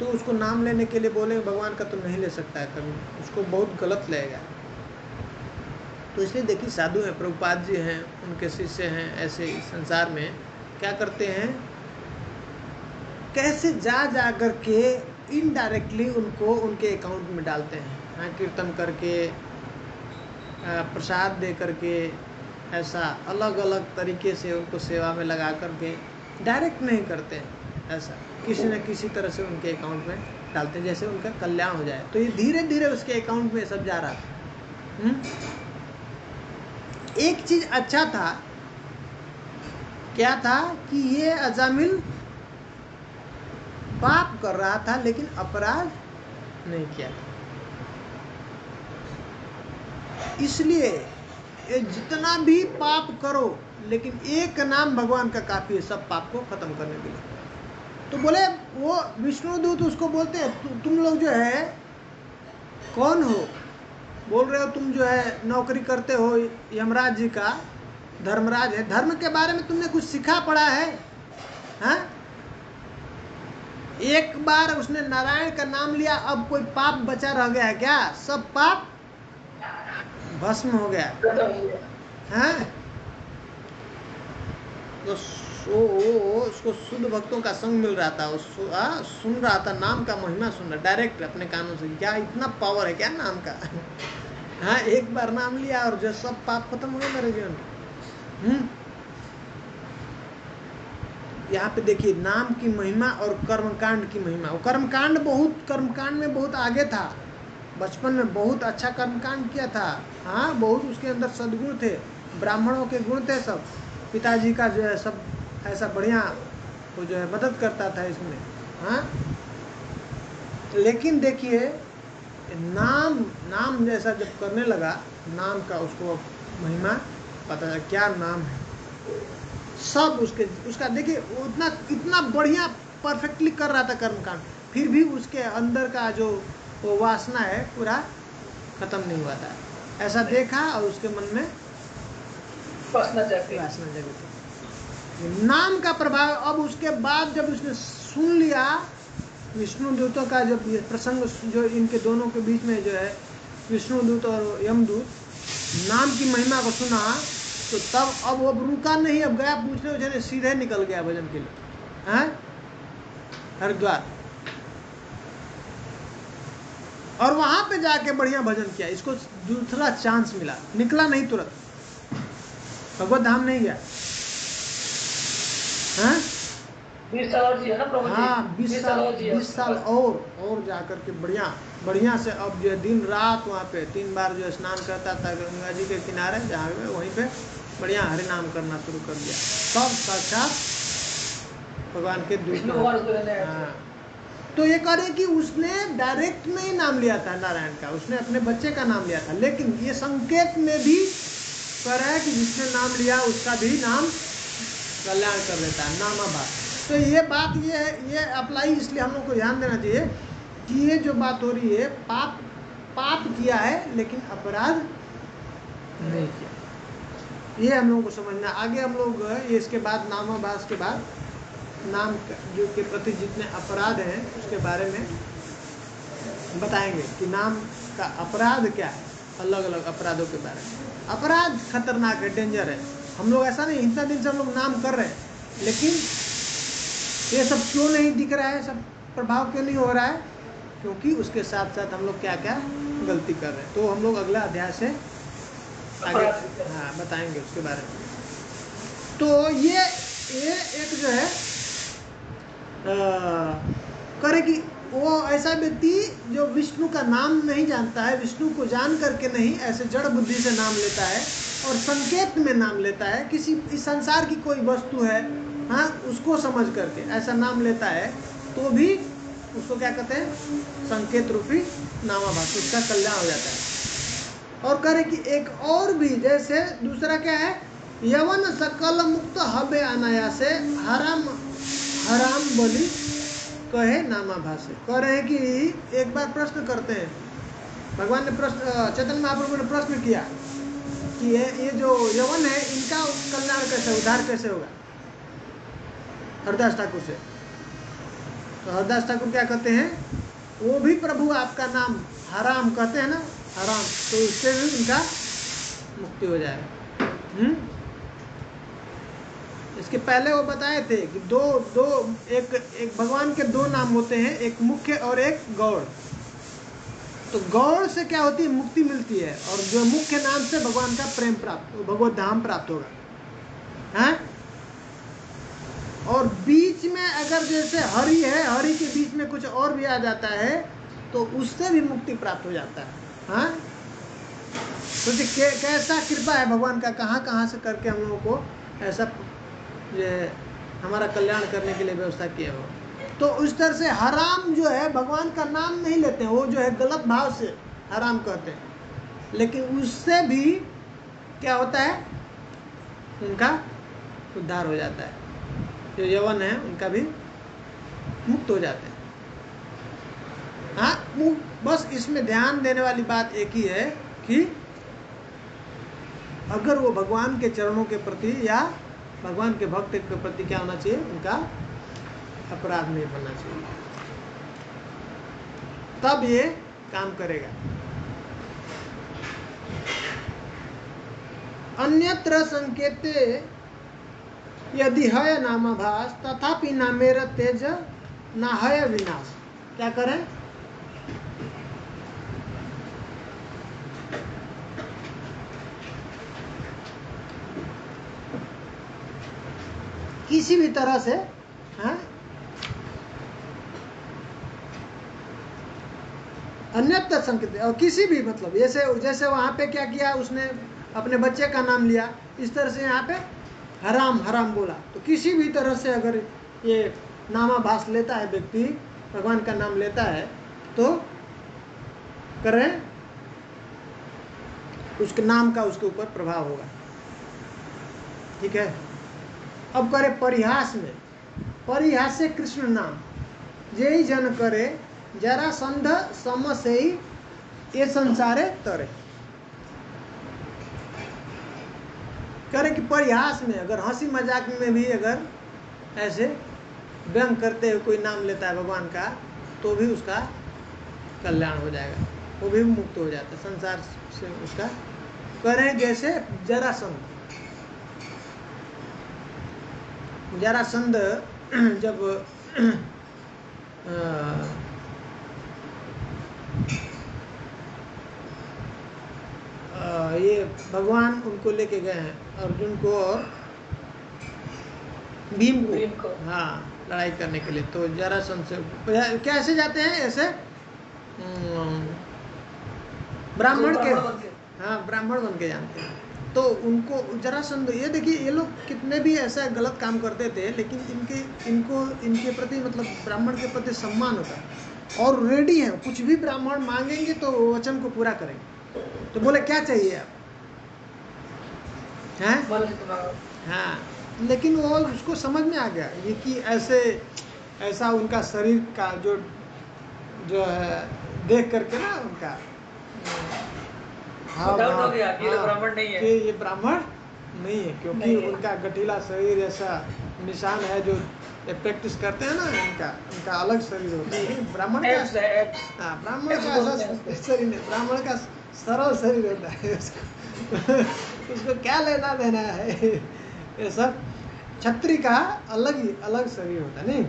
तो उसको नाम लेने के लिए बोले भगवान का, तो नहीं ले सकता है कभी, उसको बहुत गलत लगेगा। तो इसलिए देखिए, साधु हैं, प्रभुपाद जी हैं, उनके शिष्य हैं, ऐसे संसार में क्या करते हैं, कैसे जा करके इनडायरेक्टली उनको उनके अकाउंट में डालते हैं। हाँ, कीर्तन करके, प्रसाद दे करके, ऐसा अलग अलग तरीके से उनको सेवा में लगा करके, डायरेक्ट नहीं करते हैं, ऐसा किसी न किसी तरह से उनके अकाउंट में डालते हैं, जैसे उनका कल्याण हो जाए। तो ये धीरे धीरे उसके अकाउंट में सब जा रहा था। एक चीज अच्छा था, क्या था कि ये अजामिल पाप कर रहा था लेकिन अपराध नहीं किया था। इसलिए जितना भी पाप करो, लेकिन एक नाम भगवान का काफी है सब पाप को खत्म करने के लिए। तो बोले वो विष्णुदूत उसको बोलते हैं, तुम लोग जो है कौन हो? बोल रहे हो तुम जो है नौकरी करते हो यमराज जी का, धर्मराज है, धर्म के बारे में तुमने कुछ सीखा पढ़ा है? हाँ, एक बार उसने नारायण का नाम लिया, अब कोई पाप बचा रह गया है क्या? सब पाप भस्म हो गया। हाँ, तो वो उसको शुद्ध भक्तों का संग मिल रहा था, सुन रहा था, नाम का महिमा सुन रहा डायरेक्ट अपने कानों से। क्या इतना पावर है क्या नाम का। हाँ, एक बार नाम लिया और जो सब पाप खत्म हो गए मेरे जीवन में। यहाँ पे देखिए नाम की महिमा और कर्मकांड की महिमा। वो कर्मकांड में बहुत आगे था, बचपन में बहुत अच्छा कर्मकांड किया था। हाँ, बहुत उसके अंदर सद्गुण थे, ब्राह्मणों के गुण थे सब। पिताजी का जो है सब ऐसा बढ़िया वो जो है मदद करता था इसमें। हाँ, लेकिन देखिए नाम जैसा जब करने लगा, नाम का उसको महिमा पता चला क्या नाम है सब उसका देखिए इतना बढ़िया परफेक्टली कर रहा था कर्मकांड, फिर भी उसके अंदर का जो वो वासना है पूरा खत्म नहीं हुआ था। ऐसा देखा और उसके मन में वासना जगी। नाम का प्रभाव। अब उसके बाद जब उसने सुन लिया विष्णु दूतों का, जब ये प्रसंग जो इनके दोनों के बीच में जो है विष्णु दूत और यमदूत, नाम की महिमा को सुना, तो तब अब वो रुका नहीं, अब गया पूछने उछने, सीधे निकल गया भजन के लिए। हैं, हरिद्वार, और वहां पे जाके बढ़िया भजन किया। इसको दूसरा चांस मिला, निकला नहीं तुरंत, भगवत धाम नहीं गया। हैं, 20 साल और जिया ना प्रभु जी। हाँ, 20 साल और जाकर के बढ़िया से अब जो दिन रात वहाँ पे 3 बार जो स्नान करता था गंगा जी के किनारे, जहाँ पे वहीं पे बढ़िया हरि नाम करना शुरू कर दिया। सब साक्षात भगवान के दूत। हाँ, तो ये करे कि उसने डायरेक्ट नहीं नाम लिया था नारायण का, उसने अपने बच्चे का नाम लिया था, लेकिन ये संकेत में भी कर है कि जिसने नाम लिया उसका भी नाम कल्याण कर देता है, नामाभास। तो ये बात ये अप्लाई इसलिए हम लोग को ध्यान देना चाहिए कि ये जो बात हो रही है, पाप किया है लेकिन अपराध नहीं किया, ये हम लोगों को समझना। आगे हम लोग इसके बाद नामाभास के बाद नाम जो के प्रति जितने अपराध हैं उसके बारे में बताएंगे कि नाम का अपराध क्या है, अलग अलग अपराधों के बारे में। अपराध खतरनाक है, डेंजर है। हम लोग ऐसा नहीं, इतना दिन से हम लोग नाम कर रहे हैं, लेकिन ये सब क्यों नहीं दिख रहा है, सब प्रभाव क्यों नहीं हो रहा है? क्योंकि उसके साथ साथ हम लोग क्या क्या गलती कर रहे हैं। तो हम लोग अगला अध्याय से आगे बताएंगे उसके बारे में। तो ये एक जो है करे कि वो ऐसा व्यक्ति जो विष्णु का नाम नहीं जानता है, विष्णु को जान करके नहीं, ऐसे जड़ बुद्धि से नाम लेता है और संकेत में नाम लेता है, किसी इस संसार की कोई वस्तु है, हाँ, उसको समझ करके ऐसा नाम लेता है, तो भी उसको क्या कहते हैं, संकेत रूपी नामाभास, उसका कल्याण हो जाता है। और करे कि एक और भी, जैसे दूसरा क्या है, यवन सकल मुक्त हबे अनायासे हराम बलि कहे नामाभासे। कह रहे हैं कि एक बार प्रश्न करते हैं, भगवान ने प्रश्न, चैतन्य महाप्रभु ने प्रश्न किया कि ये जो यवन है इनका कल्याण कैसे, उद्धार कैसे होगा हरदास ठाकुर से। तो हरदास ठाकुर क्या कहते हैं, वो भी प्रभु आपका नाम हराम कहते हैं ना, हराम, तो उससे भी उनका मुक्ति हो जाएगा। इसके पहले वो बताए थे कि एक भगवान के 2 नाम होते हैं, एक मुख्य और एक गौड़। तो गौड़ से क्या होती है, मुक्ति मिलती है, और जो मुख्य नाम से भगवान का प्रेम प्राप्त, भगवत धाम प्राप्त होगा। हैं, और बीच में अगर जैसे हरि है, हरि के बीच में कुछ और भी आ जाता है तो उससे भी मुक्ति प्राप्त हो जाता है। हाँ, तो कैसा कृपा है भगवान का, कहाँ से करके हम लोगों को ऐसा ये हमारा कल्याण करने के लिए व्यवस्था किया हो। तो उस तरह से हराम जो है, भगवान का नाम नहीं लेते हैं, वो जो है गलत भाव से हराम कहते हैं, लेकिन उससे भी क्या होता है, उनका उद्धार हो जाता है। जो यवन है उनका भी मुक्त हो जाते हैं। हाँ, बस इसमें ध्यान देने वाली बात एक ही है कि अगर वो भगवान के चरणों के प्रति या भगवान के भक्त के प्रति क्या होना चाहिए, उनका अपराध नहीं बनना चाहिए, तब ये काम करेगा। अन्यत्र संकेते यदि है नामाभास तथापि ना मेरा तेज ना है विनाश। क्या करें? किसी भी तरह से, हाँ, अन्यत्र संकेत, और किसी भी मतलब जैसे जैसे वहां पे क्या किया उसने, अपने बच्चे का नाम लिया, इस तरह से यहाँ पे हराम हराम बोला। तो किसी भी तरह से अगर ये नामाभास लेता है व्यक्ति, भगवान का नाम लेता है, तो करें उसके नाम का उसके ऊपर प्रभाव होगा। ठीक है। अब करे परिहास में, परिहास से कृष्ण नाम जय जन करे जरासंध सम से ही ये संसारे तरे। करे कि परिहास में, अगर हंसी मजाक में भी अगर ऐसे व्यंग करते हुए कोई नाम लेता है भगवान का, तो भी उसका कल्याण हो जाएगा, वो भी मुक्त हो जाता है संसार से उसका। करें जैसे जरासंध, जरासंध जब ये भगवान उनको लेके गए हैं, अर्जुन को और भीम को, हाँ, लड़ाई करने के लिए। तो जरासंध से कैसे जाते हैं? ऐसे ब्राह्मण के, हाँ, ब्राह्मण बन के जानते हैं। तो उनको जरासंध, ये देखिए ये लोग कितने भी ऐसा गलत काम करते थे, लेकिन इनके प्रति मतलब ब्राह्मण के प्रति सम्मान होता है और रेडी है, कुछ भी ब्राह्मण मांगेंगे तो वचन को पूरा करेंगे। तो बोले क्या चाहिए आप, हैं? हाँ, लेकिन वो उसको समझ में आ गया ये कि ऐसा उनका शरीर का जो है देख करके ना उनका ब्राह्मण नहीं है, कि ये ब्राह्मण नहीं है, क्योंकि उनका गठीला शरीर ऐसा निशान है, जो प्रैक्टिस करते हैं ना, उनका अलग शरीर होता है। ब्राह्मण का, हाँ, ब्राह्मण का ऐसा शरीर नहीं, ब्राह्मण का सरल शरीर होता है, उसको क्या लेना देना है। ये सब क्षत्रिय का अलग शरीर होता है, नहीं,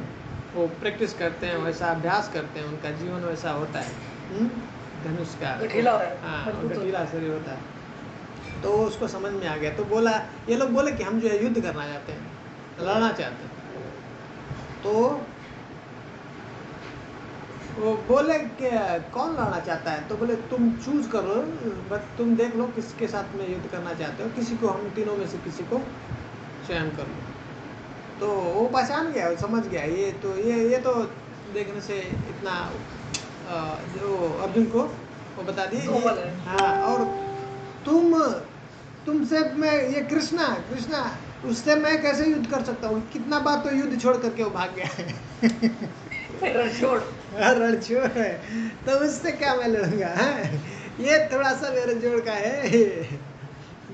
वो प्रैक्टिस करते हैं, वैसा अभ्यास करते हैं, उनका जीवन वैसा होता है, धनुष का, हाँ, गठीला शरीर होता है। तो उसको समझ में आ गया। तो बोला, ये लोग बोले कि हम जो है युद्ध करना चाहते हैं, लड़ना चाहते हैं। तो वो बोले कि कौन लड़ना चाहता है? तो बोले तुम चूज करो, बट तुम देख लो किसके साथ में युद्ध करना चाहते हो, किसी को, हम तीनों में से किसी को चयन कर लो। तो वो पहचान गया, समझ गया, ये तो देखने से इतना जो अर्जुन को वो बता दिए, हाँ, और तुमसे मैं, ये कृष्णा उससे मैं कैसे युद्ध कर सकता हूँ? कितना बार तो युद्ध छोड़ करके वो भाग गया है। रणछोड़ है, तो उससे क्या मैं लड़ूंगा? है, ये थोड़ा सा मेरे जोड़ का है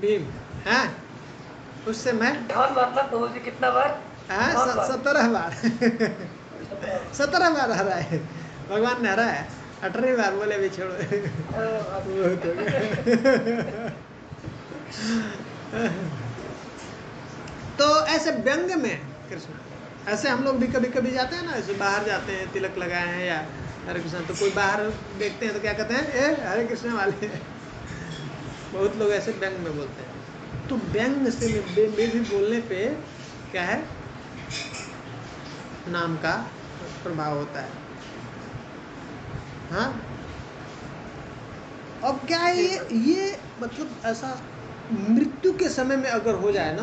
भीम, है, उससे मैं तो कितना बार? 17 बार 17 बार हरा है भगवान ने, हरा है 18वीं बार। बोले भी छोड़ो। तो ऐसे व्यंग में कृष्ण, ऐसे हम लोग भी कभी कभी जाते हैं ना, ऐसे बाहर जाते हैं, तिलक लगाए हैं या हरे कृष्ण, तो कोई बाहर देखते हैं तो क्या कहते हैं? ए हरे कृष्ण वाले। बहुत लोग ऐसे व्यंग में बोलते हैं। तो व्यंग से में भी बोलने पे क्या है, नाम का प्रभाव होता है। हाँ, अब क्या है ये मतलब ऐसा मृत्यु के समय में अगर हो जाए ना,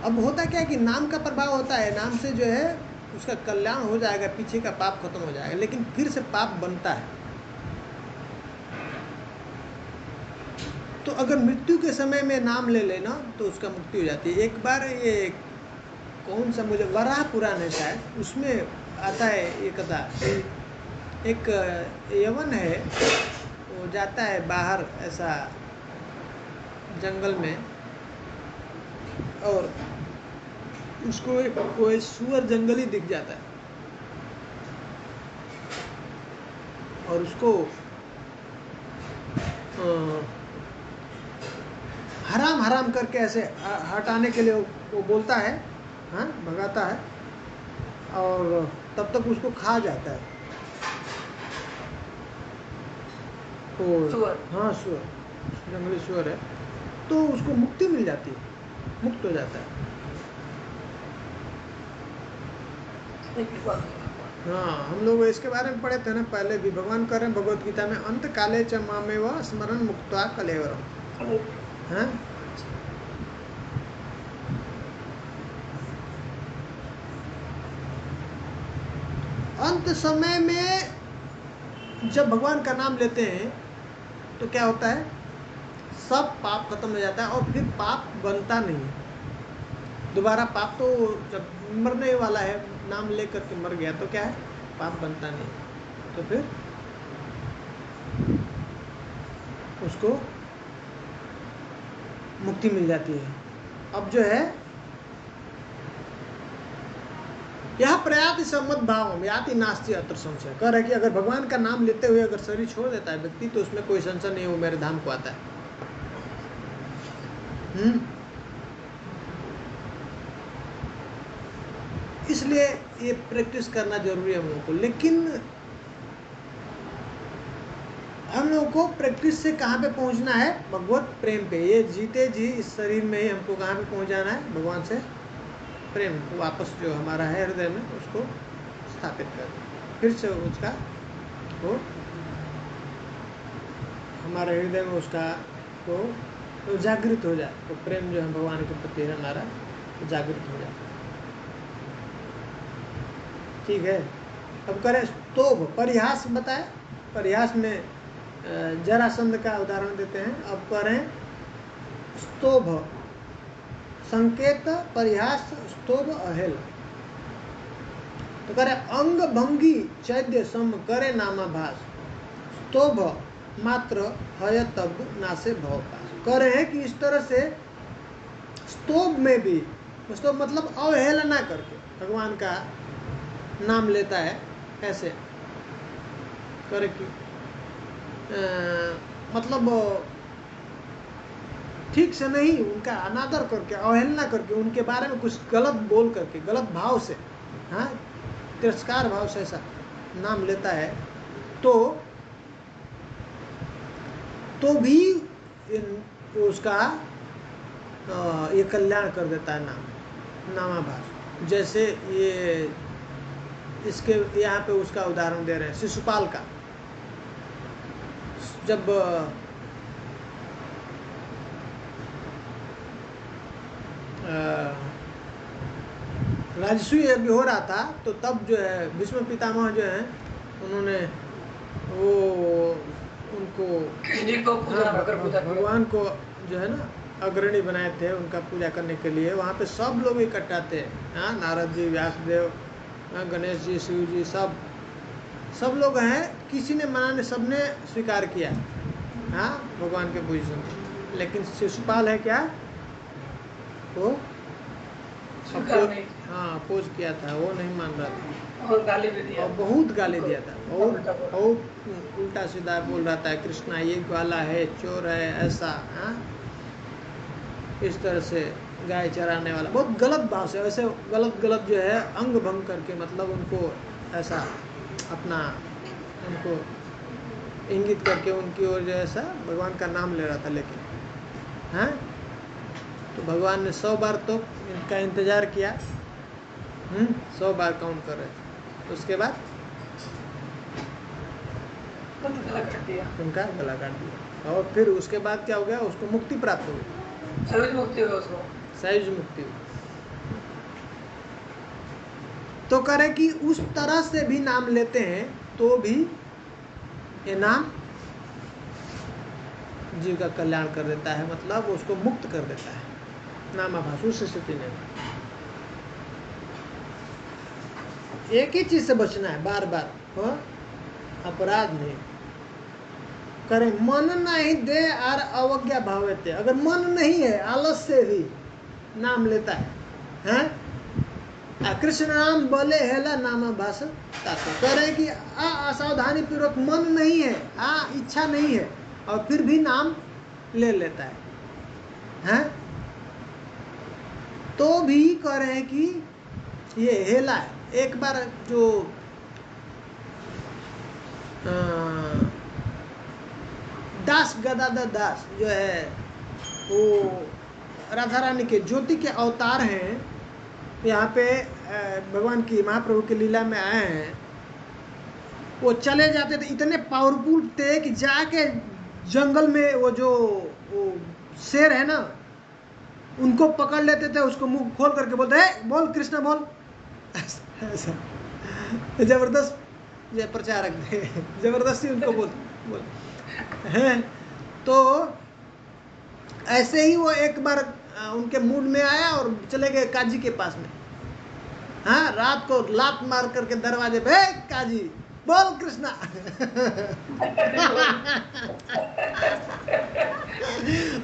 अब होता क्या है कि नाम का प्रभाव होता है, नाम से जो है उसका कल्याण हो जाएगा, पीछे का पाप खत्म हो जाएगा, लेकिन फिर से पाप बनता है। तो अगर मृत्यु के समय में नाम ले लेना तो उसका मुक्ति हो जाती है। एक बार ये कौन सा, मुझे वराह पुराण है शायद, उसमें आता है ये कथा, एक यवन है, वो जाता है बाहर ऐसा जंगल में, और उसको कोई सुअर जंगली दिख जाता है, और उसको हराम हराम हराम करके ऐसे हटाने के लिए वो बोलता है, हाँ, भगाता है, और तब तक उसको खा जाता है सुअर। हाँ, सुअर, जंगली सुअर है, तो उसको मुक्ति मिल जाती है, मुक्त हो जाता है। हाँ, हम लोग इसके बारे में पढ़े थे ना पहले भी। भगवान कह रहे हैं भगवत गीता में, अंत काले च मामेव स्मरण मुक्त्वा कलेवरम, हाँ। अंत समय में जब भगवान का नाम लेते हैं तो क्या होता है, सब पाप खत्म हो जाता है और फिर पाप बनता नहीं है दोबारा। पाप तो जब मरने वाला है, नाम लेकर के मर गया तो क्या है, पाप बनता नहीं, तो फिर उसको मुक्ति मिल जाती है। अब जो है, यह प्रयाति सम्मत भाव याति नास्ति अत्र संशय, कह रहे कि अगर भगवान का नाम लेते हुए अगर शरीर छोड़ देता है व्यक्ति तो उसमें कोई संशय नहीं, वो मेरे धाम को आता है। इसलिए ये प्रैक्टिस करना जरूरी है हम लोगों को। लेकिन हम लोगों को प्रैक्टिस से कहाँ पे पहुंचना है, भगवत प्रेम पे। ये जीते जी इस शरीर में ही हमको कहाँ पे पहुंच जाना है, भगवान से प्रेम वापस जो हमारा है हृदय में उसको स्थापित कर, फिर से उसका वो हमारे हृदय में उसका वो जागृत हो जाए, वो प्रेम जो है भगवान के प्रति है हमारा जागृत हो जाए। ठीक है। अब करें स्तोभ, परिहास बताए, परिहास में जरासंध का उदाहरण देते हैं। अब करें स्तोभ, संकेत, परिहास, स्तोभ, अहेल। तो करे अंग भंगी चैद्य सम करे नामाभास, स्तोभ मात्र हय तब नासे भवपास। करे हैं कि इस तरह से स्तोभ में भी, स्तोभ मतलब अवहेलना करके भगवान का नाम लेता है, ऐसे करे कि मतलब ठीक से नहीं, उनका अनादर करके, अवहेलना करके, उनके बारे में कुछ गलत बोल करके, गलत भाव से, हाँ, तिरस्कार भाव से ऐसा नाम लेता है, तो भी उसका ये कल्याण कर देता है नामाभास। जैसे ये इसके यहाँ पे उसका उदाहरण दे रहे हैं शिशुपाल का। जब राजसूय यज्ञ हो रहा था तो तब जो है भीष्म पितामह जो है उन्होंने वो उनको भगवान को जो है ना अग्रणी बनाए थे उनका पूजा करने के लिए। वहाँ पे सब लोग इकट्ठा थे, हाँ, नारद जी, व्यासदेव, गणेश जी, शिव जी, सब लोग हैं। किसी ने मना नहीं, सबने स्वीकार किया, हाँ, भगवान के पोजीशन में। लेकिन शिशुपाल है क्या, वो हाँ अपोज किया था, वो नहीं मान रहा था और गाली भी दिया, और बहुत गाली दिया था, बहुत उल्टा सीधा बोल रहा था, कृष्णा ये ग्वाला है, चोर है, ऐसा, हाँ, इस तरह से गाय चराने वाला, बहुत गलत भाव से, वैसे गलत जो है अंग भंग करके, मतलब उनको ऐसा अपना उनको इंगित करके उनकी ओर जो ऐसा भगवान का नाम ले रहा था। लेकिन हाँ, तो भगवान ने 100 बार तो इनका इंतजार किया, 100 बार काउंट कर रहे थे, उसके बाद उनका गला काट दिया। और फिर उसके बाद क्या हो गया, उसको मुक्ति प्राप्त हो गई, सहज मुक्ति हुई उसको, सहज मुक्ति हुई। तो करे कि उस तरह से भी नाम लेते हैं तो भी ये नाम जीव का कल्याण कर देता है, मतलब उसको मुक्त कर देता है नामाभास उस स्थिति में। एक ही चीज से बचना है बार बार, हाँ, अपराध नहीं करे। मन नहीं दे और अवज्ञा भावते, अगर मन नहीं है, आलस से भी नाम लेता है, हैं? कृष्ण नाम बोले हेला नामाभास तातो, करे कि असावधानी पूर्वक मन नहीं है, इच्छा नहीं है, और फिर भी नाम ले लेता है, हैं, तो भी कह रहे हैं कि ये हेला है। एक बार जो दास गदाधर दास जो है वो राधा रानी के ज्योति के अवतार हैं, यहाँ पे भगवान की महाप्रभु की लीला में आए हैं। वो चले जाते थे, इतने पावरफुल थे कि जाके जंगल में वो जो वो शेर है ना, उनको पकड़ लेते थे, उसको मुंह खोल करके बोलते हैं बोल कृष्णा बोल। ऐसा जबरदस्त ये प्रचारक थे, जबरदस्ती उनको बोल हैं। तो ऐसे ही वो एक बार उनके मूड में आया और चले गए काजी के पास में। हाँ, रात को लात मार करके दरवाजे पे, काजी बोल कृष्णा।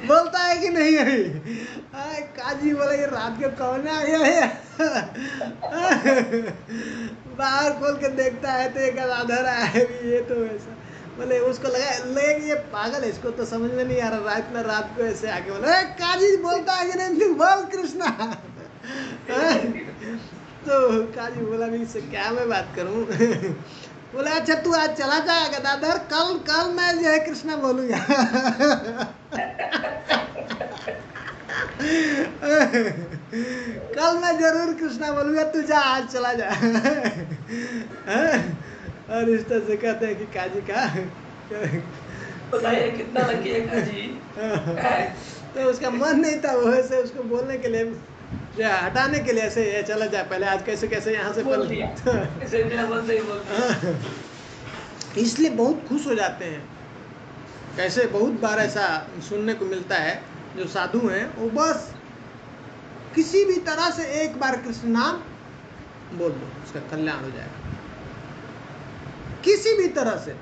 बोलता है कि नहीं अभी? काजी बोले ये रात के कौन आया है? बाहर खोल के देखता है तो एक राधा आया है, ये तो ऐसा बोले। उसको लगा ये पागल है, इसको तो समझ में नहीं आ रहा। रात को ऐसे आके बोले काजी बोलता है कि नहीं बोल कृष्णा। तो काजी बोला भी इससे क्या मैं बात करूं? बोला अच्छा तू आज चला जाएगा दादर, कल मैं जो है कृष्णा बोलूंगा। कल मैं जरूर कृष्णा बोलूंगा, तू जा आज चला जा। और इस तरह से कहते हैं कि काजी का बताइए कितना लगी है काजी। तो उसका मन नहीं था वो ऐसे उसको बोलने के लिए, जो हटाने के लिए ऐसे ये चला जा पहले, आज कैसे कैसे यहाँ से बोल दिया, ऐसे बिना बोलते ही बोल दिया। इसलिए बहुत खुश हो जाते हैं। कैसे बहुत बार ऐसा सुनने को मिलता है, जो साधु हैं वो बस किसी भी तरह से एक बार कृष्ण नाम बोल दो, उसका कल्याण हो जाएगा किसी भी तरह से।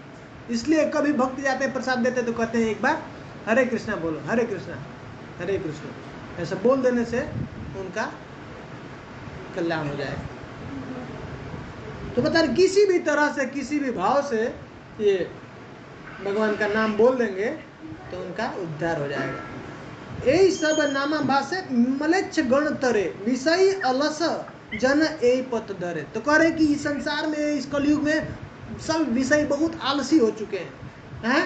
इसलिए कभी भक्त जाते हैं प्रसाद देते तो कहते हैं एक बार हरे कृष्णा बोलो, हरे कृष्णा हरे कृष्णा, ऐसा बोल देने से उनका कल्याण हो जाएगा। तो बता रहे किसी भी तरह से किसी भी भाव से ये भगवान का नाम बोल देंगे तो उनका उद्धार हो जाएगा। यही सब नामा भाषे मलेच्छ गण तरे विषय अलस जन ए पत धरे। तो कह रहे कि इस संसार में इस कलयुग में सब विषय बहुत आलसी हो चुके हैं।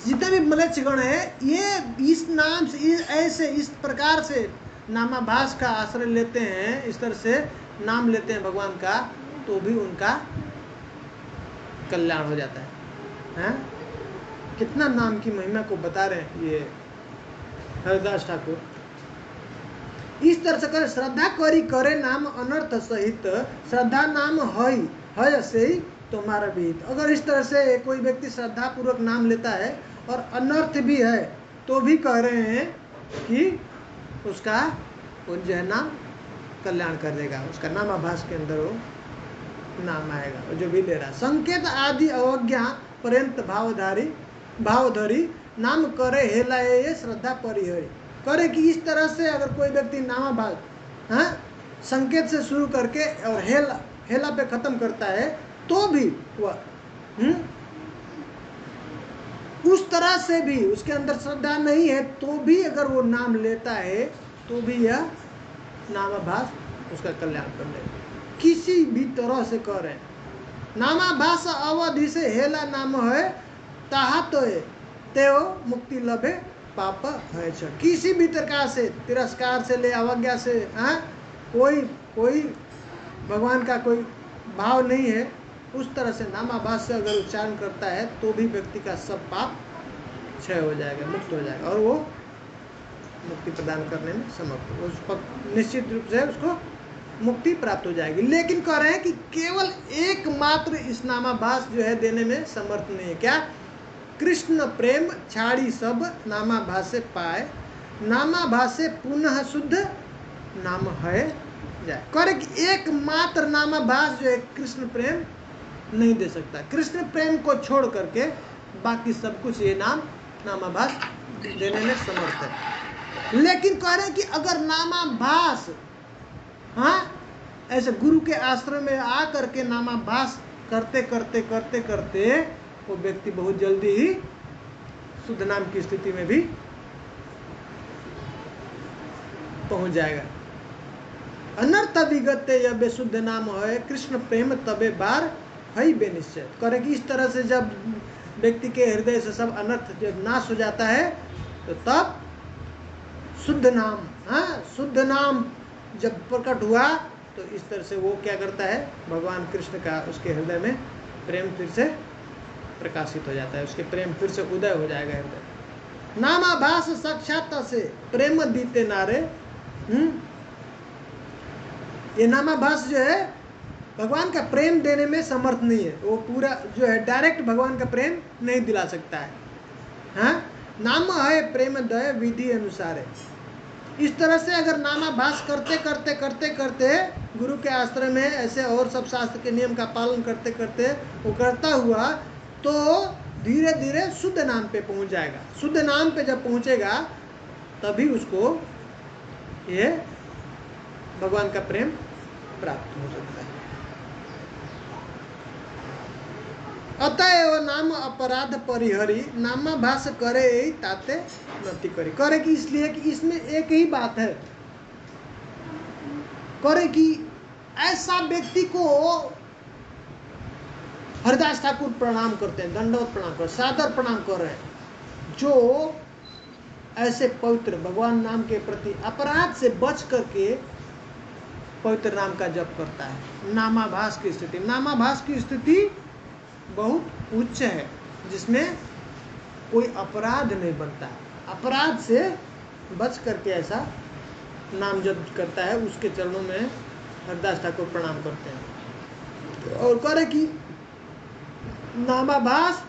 जितने भी मलेच्छ गण है ये इस नाम से ऐसे इस प्रकार से नामाभास का आश्रय लेते हैं, इस तरह से नाम लेते हैं भगवान का, तो भी उनका कल्याण हो जाता है। कितना नाम की महिमा को बता रहे हैं ये हरिदास ठाकुर। इस तरह से करे श्रद्धा करी करे नाम अनर्थ सहित, श्रद्धा नाम है से ही तुम्हारा विहित। अगर इस तरह से कोई व्यक्ति श्रद्धा पूर्वक नाम लेता है और अनर्थ भी है तो भी कह रहे हैं कि उसका वो जो है नाम कल्याण कर देगा, उसका नामाभास के अंदर वो नाम आएगा। और जो भी ले रहा संकेत आदि अवज्ञा पर्यंत भावधरी नाम करे हेला ये श्रद्धा परिहरी। करे कि इस तरह से अगर कोई व्यक्ति नामाभास संकेत से शुरू करके और हेला पे खत्म करता है तो भी वह उस तरह से भी उसके अंदर श्रद्धा नहीं है तो भी अगर वो नाम लेता है तो भी यह नामाभास उसका कल्याण कर लेगा। किसी भी तरह से कर रहे नामाभास अवधि से हेला नाम है ताहा तो तेओ मुक्ति लभे पाप है। किसी भी प्रकार से तिरस्कार से ले अवज्ञा से कोई भगवान का कोई भाव नहीं है, उस तरह से नामाभास से अगर उच्चारण करता है तो भी व्यक्ति का सब पाप क्षय हो जाएगा, मुक्त हो जाएगा और वो मुक्ति प्रदान करने में समर्थ, उस पर निश्चित रूप से उसको मुक्ति प्राप्त हो जाएगी। लेकिन कह रहे हैं कि केवल एकमात्र इस नामाभास जो है देने में समर्थ नहीं है। क्या? कृष्ण प्रेम छाड़ी सब नामाभास से पाए, नामाभास से पुनः शुद्ध नाम है जाए। कह रहे कि एकमात्र नामाभास जो है कृष्ण प्रेम नहीं दे सकता। कृष्ण प्रेम को छोड़ करके बाकी सब कुछ ये नामाभास देने में समर्थ है। लेकिन कह रहे हैं कि अगर नामाभास ऐसे गुरु के आश्रम में आ करके नामाभास करते करते करते करते वो व्यक्ति बहुत जल्दी ही शुद्ध नाम की स्थिति में भी पहुंच जाएगा। अनर्थ विगत यह बेशुद्ध नाम है कृष्ण प्रेम तबे बार है बेनिश्चय। करे कि इस तरह से जब व्यक्ति के हृदय से सब अनर्थ जब नाश हो जाता है तो तब शुद्ध नाम, हाँ शुद्ध नाम जब प्रकट हुआ तो इस तरह से वो क्या करता है, भगवान कृष्ण का उसके हृदय में प्रेम फिर से प्रकाशित हो जाता है, उसके प्रेम फिर से उदय हो जाएगा हृदय। नामाभास साक्षात से प्रेम दीते नारे। ये नामाभास जो है भगवान का प्रेम देने में समर्थ नहीं है, वो पूरा जो है डायरेक्ट भगवान का प्रेम नहीं दिला सकता है। हाँ नाम है प्रेम दय विधि अनुसार है। इस तरह से अगर नामाभास करते करते करते करते गुरु के आश्रय में ऐसे और सब शास्त्र के नियम का पालन करते करते वो करता हुआ तो धीरे धीरे शुद्ध नाम पे पहुंच जाएगा। शुद्ध नाम पे जब पहुंचेगा तभी उसको ये भगवान का प्रेम प्राप्त हो सकता है। अतएव नाम अपराध परिहरी नामाभास करे ताते नति करी। करे कि इसलिए कि इसमें एक ही बात है, करे कि ऐसा व्यक्ति को हरिदास ठाकुर प्रणाम करते हैं, दंडवत प्रणाम कर, सादर प्रणाम कर रहे हैं, जो ऐसे पवित्र भगवान नाम के प्रति अपराध से बच करके पवित्र नाम का जप करता है। नामाभास की स्थिति, नामाभास की स्थिति बहुत उच्च है जिसमें कोई अपराध नहीं बनता। अपराध से बच करके ऐसा नाम जप करता है, उसके चरणों में हरिदास ठाकुर प्रणाम करते हैं। और करे कि नामाभास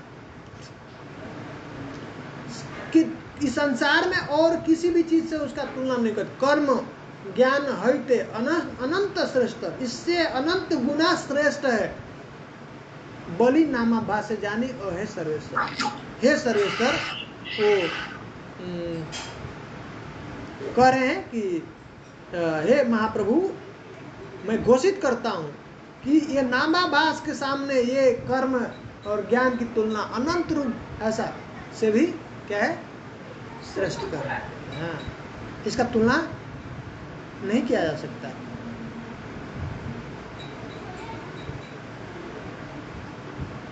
कि इस संसार में और किसी भी चीज से उसका तुलना नहीं करते। कर्म ज्ञान हईते अनंत श्रेष्ठ, इससे अनंत गुना श्रेष्ठ है। बलि नामाभास से जानी और हे सर्वेश्वर, हे सर्वेश्वर वो कह रहे हैं कि हे महाप्रभु मैं घोषित करता हूँ कि ये नामाभास के सामने ये कर्म और ज्ञान की तुलना अनंत रूप ऐसा से भी क्या है श्रेष्ठ कर रहा है। हाँ इसका तुलना नहीं किया जा सकता।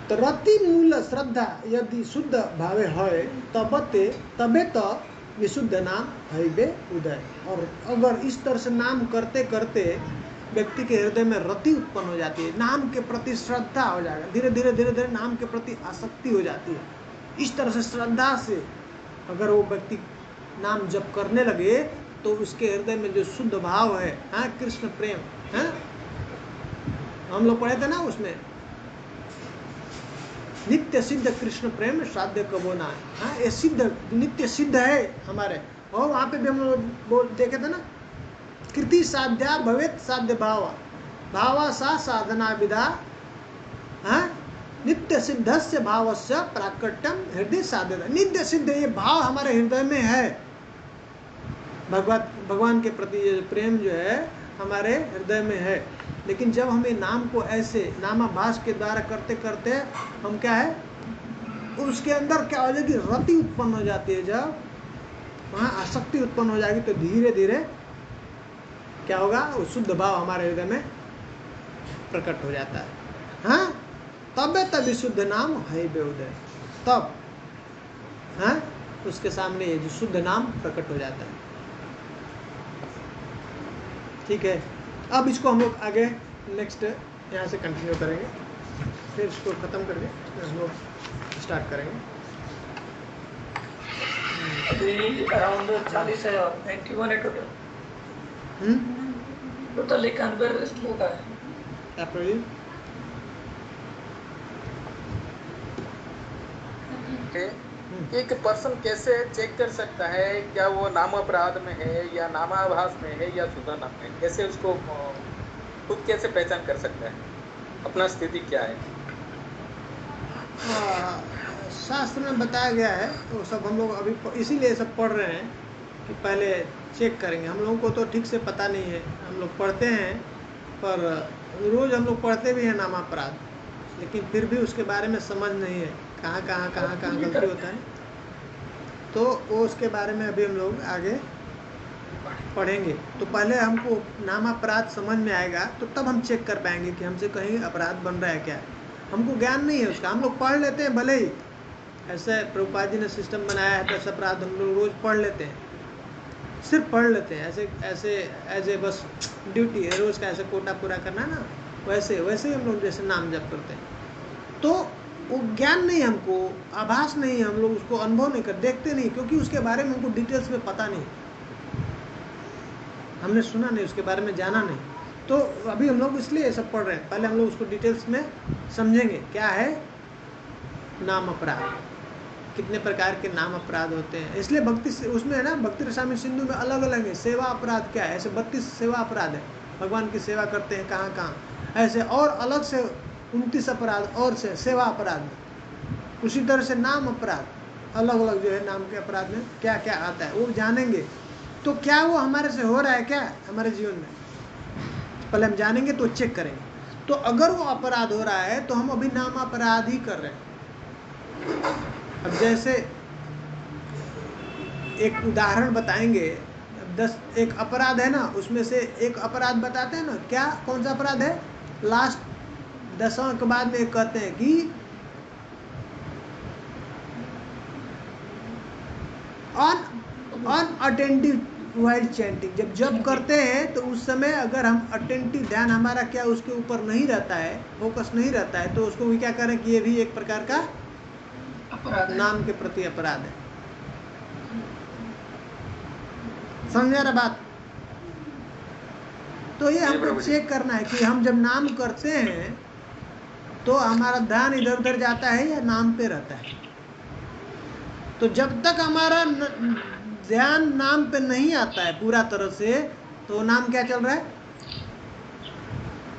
तो रति मूल श्रद्धा यदि शुद्ध भावे है तबे तो विशुद्ध नाम हईबे उदय। और अगर इस तरह से नाम करते करते व्यक्ति के हृदय में रति उत्पन्न हो जाती है, नाम के प्रति श्रद्धा हो जाएगा, धीरे धीरे धीरे धीरे नाम के प्रति आसक्ति हो जाती है। इस तरह से श्रद्धा से अगर वो व्यक्ति नाम जप करने लगे तो उसके हृदय में जो शुद्ध भाव है, हाँ कृष्ण प्रेम, हाँ हम लोग पढ़े थे ना उसमें नित्य सिद्ध कृष्ण प्रेम साध्य कबो ना। हाँ ये सिद्ध नित्य सिद्ध है हमारे। और वहाँ पे भी हम लोग देखे थे ना, कृति साध्या भवेत साध्य भाव भावा सा साधना विधा। हाँ नित्य सिद्ध से भाव से प्राकट्यम हृदय साध्य। नित्य सिद्ध ये भाव हमारे हृदय में है, भगवान के प्रति ये प्रेम जो है हमारे हृदय में है। लेकिन जब हमें नाम को ऐसे नामाभास के द्वारा करते करते हम क्या है उसके अंदर क्या हो जाएगी, रति उत्पन्न हो जाती है। जब वहाँ आसक्ति उत्पन्न हो जाएगी तो धीरे धीरे क्या होगा, वो शुद्ध भाव हमारे हृदय में प्रकट हो जाता है। हाँ तब विशुद्ध नाम है बेउदय, तब हाँ उसके सामने ये जो शुद्ध नाम प्रकट हो जाता है। ठीक है, अब इसको हम लोग आगे नेक्स्ट यहाँ से कंटिन्यू करेंगे, फिर इसको ख़त्म करके हम लोग स्टार्ट करेंगे। अभी अराउंड 40 है और 91 है टोटल। टोटल 91 श्लोक है। अप्रैल एक पर्सन कैसे चेक कर सकता है क्या वो नाम अपराध में है या नामाभास में है या शुद्ध नाम में, कैसे उसको खुद कैसे पहचान कर सकता है, अपना स्थिति क्या है? शास्त्र में बताया गया है, तो सब हम लोग अभी इसीलिए सब पढ़ रहे हैं कि पहले चेक करेंगे। हम लोगों को तो ठीक से पता नहीं है, हम लोग पढ़ते हैं पर रोज़ हम लोग पढ़ते भी हैं नाम अपराध, लेकिन फिर भी उसके बारे में समझ नहीं है कहाँ गलती होता है। तो वो उसके बारे में अभी हम लोग आगे पढ़ेंगे तो पहले हमको नाम अपराध समझ में आएगा, तो तब हम चेक कर पाएंगे कि हमसे कहीं अपराध बन रहा है क्या। हमको ज्ञान नहीं है उसका, हम लोग पढ़ लेते हैं भले ही, ऐसे प्रभुपाद जी ने सिस्टम बनाया है 10 अपराध हम लोग रोज पढ़ लेते हैं, सिर्फ पढ़ लेते हैं ऐसे ऐसे एज ए बस ड्यूटी है, रोज का ऐसे कोटा पूरा करना है ना, वैसे वैसे ही हम लोग जैसे नाम जप करते हैं। तो वो ज्ञान नहीं, हमको आभास नहीं, हम लोग उसको अनुभव नहीं कर, देखते नहीं, क्योंकि उसके बारे में हमको डिटेल्स में पता नहीं, हमने सुना नहीं, उसके बारे में जाना नहीं। तो अभी हम लोग इसलिए ये सब पढ़ रहे हैं, पहले हम लोग उसको डिटेल्स में समझेंगे क्या है नाम अपराध, कितने प्रकार के नाम अपराध होते हैं। इसलिए भक्ति उसमें है ना, भक्ति रसायन सिंधु में अलग अलग है। सेवा अपराध क्या है, ऐसे 32 सेवा अपराध है, भगवान की सेवा करते हैं कहाँ कहाँ, ऐसे और अलग से 29 अपराध और से सेवा अपराध। उसी तरह से नाम अपराध अलग अलग जो है, नाम के अपराध में क्या क्या आता है वो जानेंगे। तो क्या वो हमारे से हो रहा है क्या हमारे जीवन में, पहले हम जानेंगे तो चेक करेंगे। तो अगर वो अपराध हो रहा है तो हम अभी नाम अपराध ही कर रहे हैं। अब जैसे एक उदाहरण बताएंगे, 10 एक अपराध है ना, उसमें से एक अपराध बताते हैं ना, क्या कौन सा अपराध है, लास्ट 10वां के बाद में एक कहते हैं कि अनअटेंटिव वाइल चैंटिंग। जब जब करते हैं तो उस समय अगर हम अटेंटिव, ध्यान हमारा क्या उसके ऊपर नहीं रहता है, फोकस नहीं रहता है, तो उसको भी क्या करें कि ये भी एक प्रकार का अपराध है। नाम के प्रति अपराध है। समझा रहा बात। तो ये हमको चेक करना है कि हम जब नाम करते हैं तो हमारा ध्यान इधर उधर जाता है या नाम पे रहता है। तो जब तक हमारा ध्यान नाम पे नहीं आता है पूरा तरह से, तो नाम क्या चल रहा है,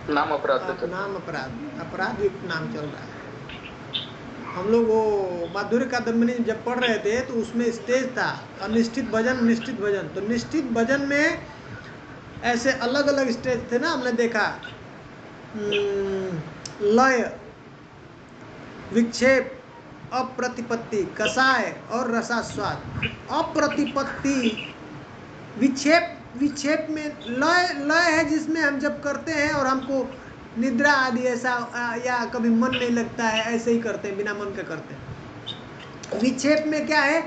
नाम अपराध, नाम अपराध, अपराध युक्त नाम चल रहा है। हम लोग वो माधुर्य का दमनी जब पढ़ रहे थे तो उसमें स्टेज था अनिश्चित भजन, निश्चित भजन। तो निश्चित भजन में ऐसे अलग अलग स्टेज थे ना, हमने देखा लय, विक्षेप, अप्रतिपत्ति, कसाय और रसास्वाद। अप्रतिपत्ति, विक्षेप में लय है जिसमें हम जब करते हैं और हमको निद्रा आदि ऐसा या कभी मन नहीं लगता है, ऐसे ही करते हैं, बिना मन के करते हैं। विक्षेप में क्या है,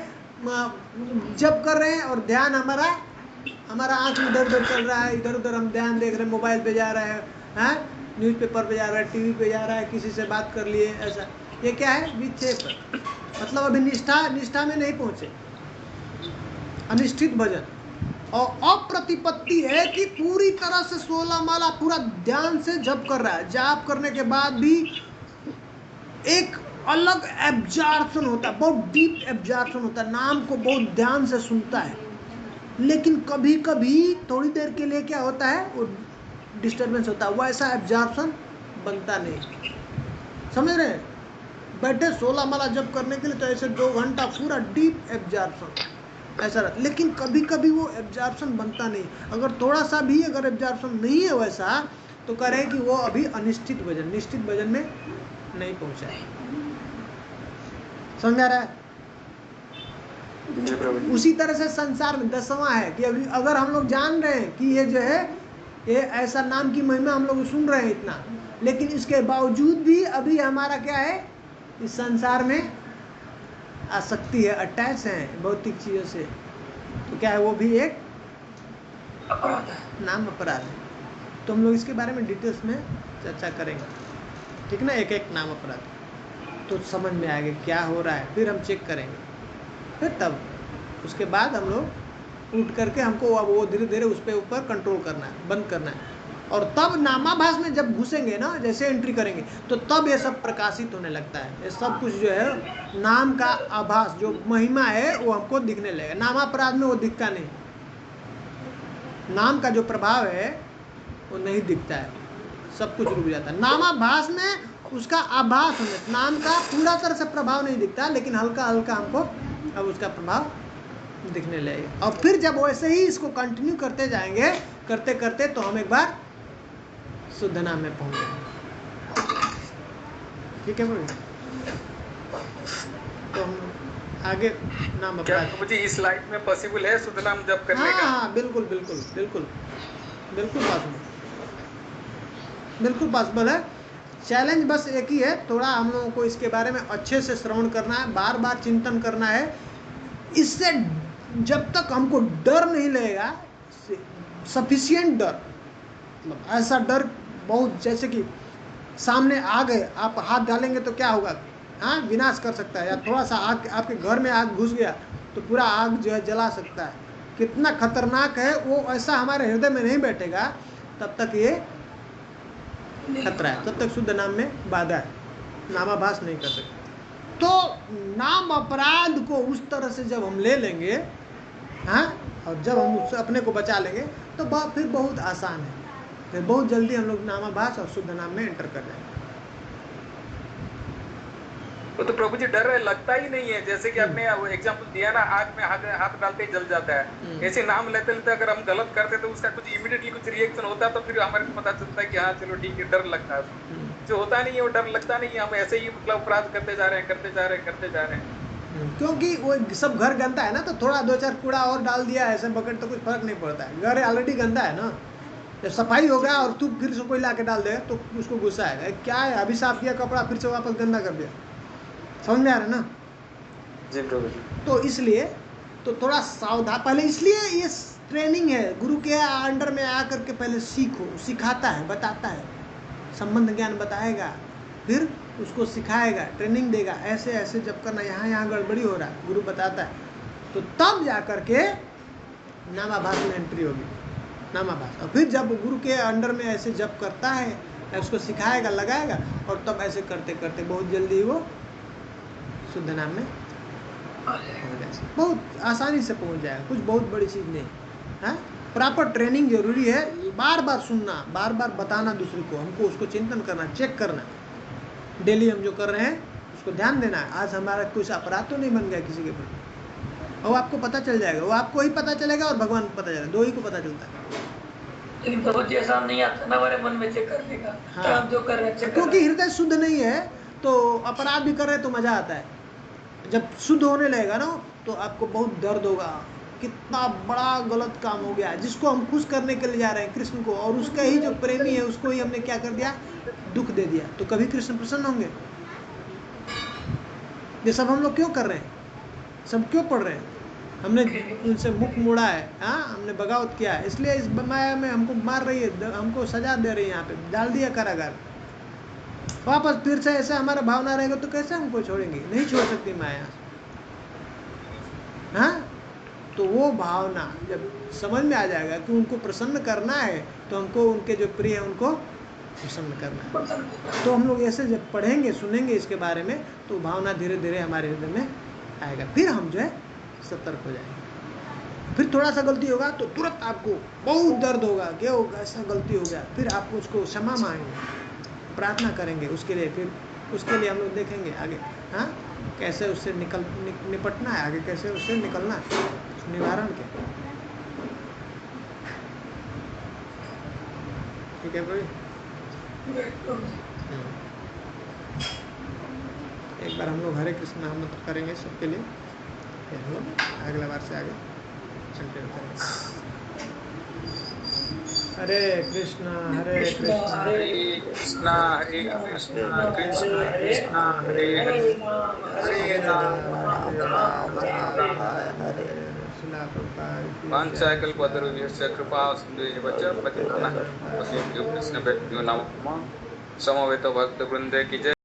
जब कर रहे हैं और ध्यान हमारा आंख इधर उधर चल रहा है, इधर उधर हम ध्यान देख रहे हैं, मोबाइल पे जा रहा है, न्यूज़पेपर पे जा रहा है, टीवी पे जा रहा है, किसी से बात कर लिए, ऐसा, ये क्या है विक्षेप। मतलब अभी निष्ठा में नहीं पहुंचे, अनिष्ठित भजन। और अप्रतिपत्ति है कि पूरी तरह से 16 माला पूरा ध्यान से जप कर रहा है, जाप करने के बाद भी एक अलग एब्जॉर्प्शन होता है, बहुत डीप एब्जॉर्प्शन होता है, नाम को बहुत ध्यान से सुनता है। लेकिन कभी कभी थोड़ी देर के लिए क्या होता है, वो डिस्टर्बेंस होता है, वैसा एब्जॉर्प्शन बनता नहीं। समझ रहे हैं, बैठे 16 माला जप करने के लिए तो ऐसे 2 घंटा पूरा डीप एब्जॉर्प्शन ऐसा रहता, लेकिन कभी कभी वो एब्जॉर्प्शन बनता नहीं। अगर थोड़ा सा भी अगर एब्जॉर्प्शन नहीं है वैसा, तो कह रहे हैं कि वो अभी अनिश्चित भजन, निश्चित भजन में नहीं पहुंचा है। समझा रहा है। उसी तरह से संसार में 10वां है कि अभी अगर हम लोग जान रहे हैं कि ये जो है, ये ऐसा नाम की महिमा हम लोग सुन रहे हैं इतना, लेकिन इसके बावजूद भी अभी हमारा क्या है, इस संसार में आसक्ति है, अटैच है भौतिक चीजों से, तो क्या है, वो भी एक अपराध है, नाम अपराध है। तो हम लोग इसके बारे में डिटेल्स में चर्चा करेंगे, ठीक ना, एक एक नाम अपराध, तो समझ में आएगा क्या हो रहा है। फिर हम चेक करेंगे, फिर तब उसके बाद हम लोग उठ करके हमको अब वो धीरे धीरे उस पर ऊपर कंट्रोल करना है, बंद करना है। और तब नामाभास में जब घुसेंगे ना, जैसे एंट्री करेंगे, तो तब ये सब प्रकाशित होने लगता है। ये सब कुछ जो है नाम का आभास, जो महिमा है वो हमको दिखने लगेगा। नामापराध में वो दिखता नहीं, नाम का जो प्रभाव है वो नहीं दिखता है, सब कुछ रुक जाता है। नामाभास में उसका आभास होने, नाम का पूरा तरह से प्रभाव नहीं दिखता, लेकिन हल्का हल्का हमको अब उसका प्रभाव दिखने लगेगा। और फिर जब वैसे ही इसको कंटिन्यू करते जाएंगे, करते करते, तो हम एक बार शुद्ध नाम में पहुंच जाएंगे। ठीक है बोलिए। तो हम आगे नाम क्या अपराध। मुझे इस लाइफ में पॉसिबल है शुद्ध नाम जप करने हाँ का? हाँ, बिल्कुल बिल्कुल बिल्कुल बिल्कुल पॉसिबल, बिल्कुल पॉसिबल है। चैलेंज बस एक ही है, थोड़ा हम लोगों को इसके बारे में अच्छे से श्रवण करना है, बार बार चिंतन करना है। इससे जब तक हमको डर नहीं लगेगा, सफिशिएंट डर, मतलब ऐसा डर बहुत, जैसे कि सामने आग है, आप हाथ डालेंगे तो क्या होगा, हाँ विनाश कर सकता है, या थोड़ा सा आग, आपके घर में आग घुस गया तो पूरा आग जो है जला सकता है। कितना खतरनाक है वो, ऐसा हमारे हृदय में नहीं बैठेगा तब तक ये खतरा है, तब तक शुद्ध नाम में बाधा है, नामाभास नहीं कर सकते। तो नाम अपराध को उस तरह से जब हम ले लेंगे, हाँ, और जब हम उससे अपने को बचा लेंगे तो फिर बहुत आसान है, फिर बहुत जल्दी हम लोग नामाभास और शुद्ध नाम में एंटर कर जाएंगे। वो तो प्रभु जी डर लगता ही नहीं है, जैसे कि आपने एग्जांपल दिया ना, आग में हाथ डालते ही जल जाता है। ऐसे नाम लेते लेते अगर हम गलत करते तो उसका कुछ इमीडिएटली कुछ रिएक्शन होता तो फिर हमारे को पता चलता है कि हाँ चलो ठीक है, डर लगता है। जो होता नहीं है वो डर लगता नहीं है, हम ऐसे ही मतलब अपराध करते जा रहे हैं, करते जा रहे हैं, करते जा रहे हैं। क्योंकि वो सब घर गंदा है ना, तो थोड़ा 2-4 कूड़ा और डाल दिया ऐसे बकेट तो कुछ फर्क नहीं पड़ता है, घर ऑलरेडी गंदा है ना। जब सफाई हो गया और तू फिर से कोई ला के डाल दे तो उसको गुस्सा आएगा, क्या है अभी साफ किया कपड़ा फिर से वापस गंदा कर दिया, समझ में आ रहा है ना। जी प्रभु जी। तो इसलिए तो थोड़ा सावधान, पहले इसलिए ये ट्रेनिंग है, गुरु के अंडर में आकर के पहले सीखो, सिखाता है, बताता है, संबंध ज्ञान बताएगा, फिर उसको सिखाएगा, ट्रेनिंग देगा, ऐसे ऐसे जब करना, यहाँ यहाँ गड़बड़ी हो रहा है गुरु बताता है, तो तब जा कर के नामाभास में एंट्री होगी, नामाभास। और फिर जब गुरु के अंडर में ऐसे जब करता है, उसको सिखाएगा, लगाएगा, और तब ऐसे करते करते बहुत जल्दी वो शुद्ध नाम में बहुत आसानी से पहुंच जाएगा, कुछ बहुत बड़ी चीज़ नहीं है। प्रॉपर ट्रेनिंग जरूरी है, बार बार सुनना, बार बार बताना दूसरे को, हमको उसको चिंतन करना, चेक करना, डेली हम जो कर रहे हैं उसको ध्यान देना है, आज हमारा कुछ अपराध तो नहीं बन गया किसी के प्रति, और आपको पता चल जाएगा, वो आपको ही पता चलेगा और भगवान को पता चलेगा, दो ही को पता चलता है। लेकिन तो जैसा नहीं आता ना हमारे मन में चेक कर देगा। हाँ। तो हम जो कर रहे हैं चेक क्योंकि हृदय शुद्ध नहीं है तो अपराध भी कर रहे तो मजा आता है, जब शुद्ध होने लगेगा ना तो आपको बहुत दर्द होगा, कितना बड़ा गलत काम हो गया, जिसको हम खुश करने के लिए जा रहे हैं कृष्ण को, और उसका ही जो प्रेमी है उसको ही हमने क्या कर दिया, दुख दे दिया, तो कभी कृष्ण प्रसन्न होंगे। ये सब हम लोग क्यों कर रहे हैं, सब क्यों पढ़ रहे हैं, हमने उनसे मुख मोड़ा है, हाँ हमने बगावत किया है, इसलिए इस माया में हमको मार रही है, हमको सजा दे रही है, यहाँ पे डाल दिया कारागार। वापस फिर से ऐसा हमारा भावना रहेगा तो कैसे हमको छोड़ेंगे, नहीं छोड़ सकती माया, हाँ। तो वो भावना जब समझ में आ जाएगा कि उनको प्रसन्न करना है तो हमको उनके जो प्रिय है उनको प्रसन्न करना है, तो हम लोग ऐसे जब पढ़ेंगे सुनेंगे इसके बारे में तो भावना धीरे धीरे हमारे हृदय में आएगा, फिर हम जो है सतर्क हो जाएंगे। फिर थोड़ा सा गलती होगा तो तुरंत आपको बहुत दर्द होगा, क्या होगा, ऐसा गलती हो गया, फिर आप उसको क्षमा मांगेंगे, प्रार्थना करेंगे उसके लिए, फिर उसके लिए हम लोग देखेंगे आगे, हाँ कैसे उससे निपटना है, आगे कैसे उससे निकलना है, निवारण के। ठीक है भाई, एक बार हम लोग हरे कृष्ण नाम करेंगे सबके लिए, फिर हम लोग अगला बार से आगे कंटिन्यू करेंगे। हरे कृष्णा हरे कृष्णा हरे कृष्णा कृष्ण कृष्ण हरे हरे, हरे राम राम हरे वाञ्छाकल्पतरुभ्यश्च कृपा सिन्धुभ्यश्च पतितानां पावनेभ्यो वैष्णवेभ्यो नमः। समवेत भक्त वृंद की जय।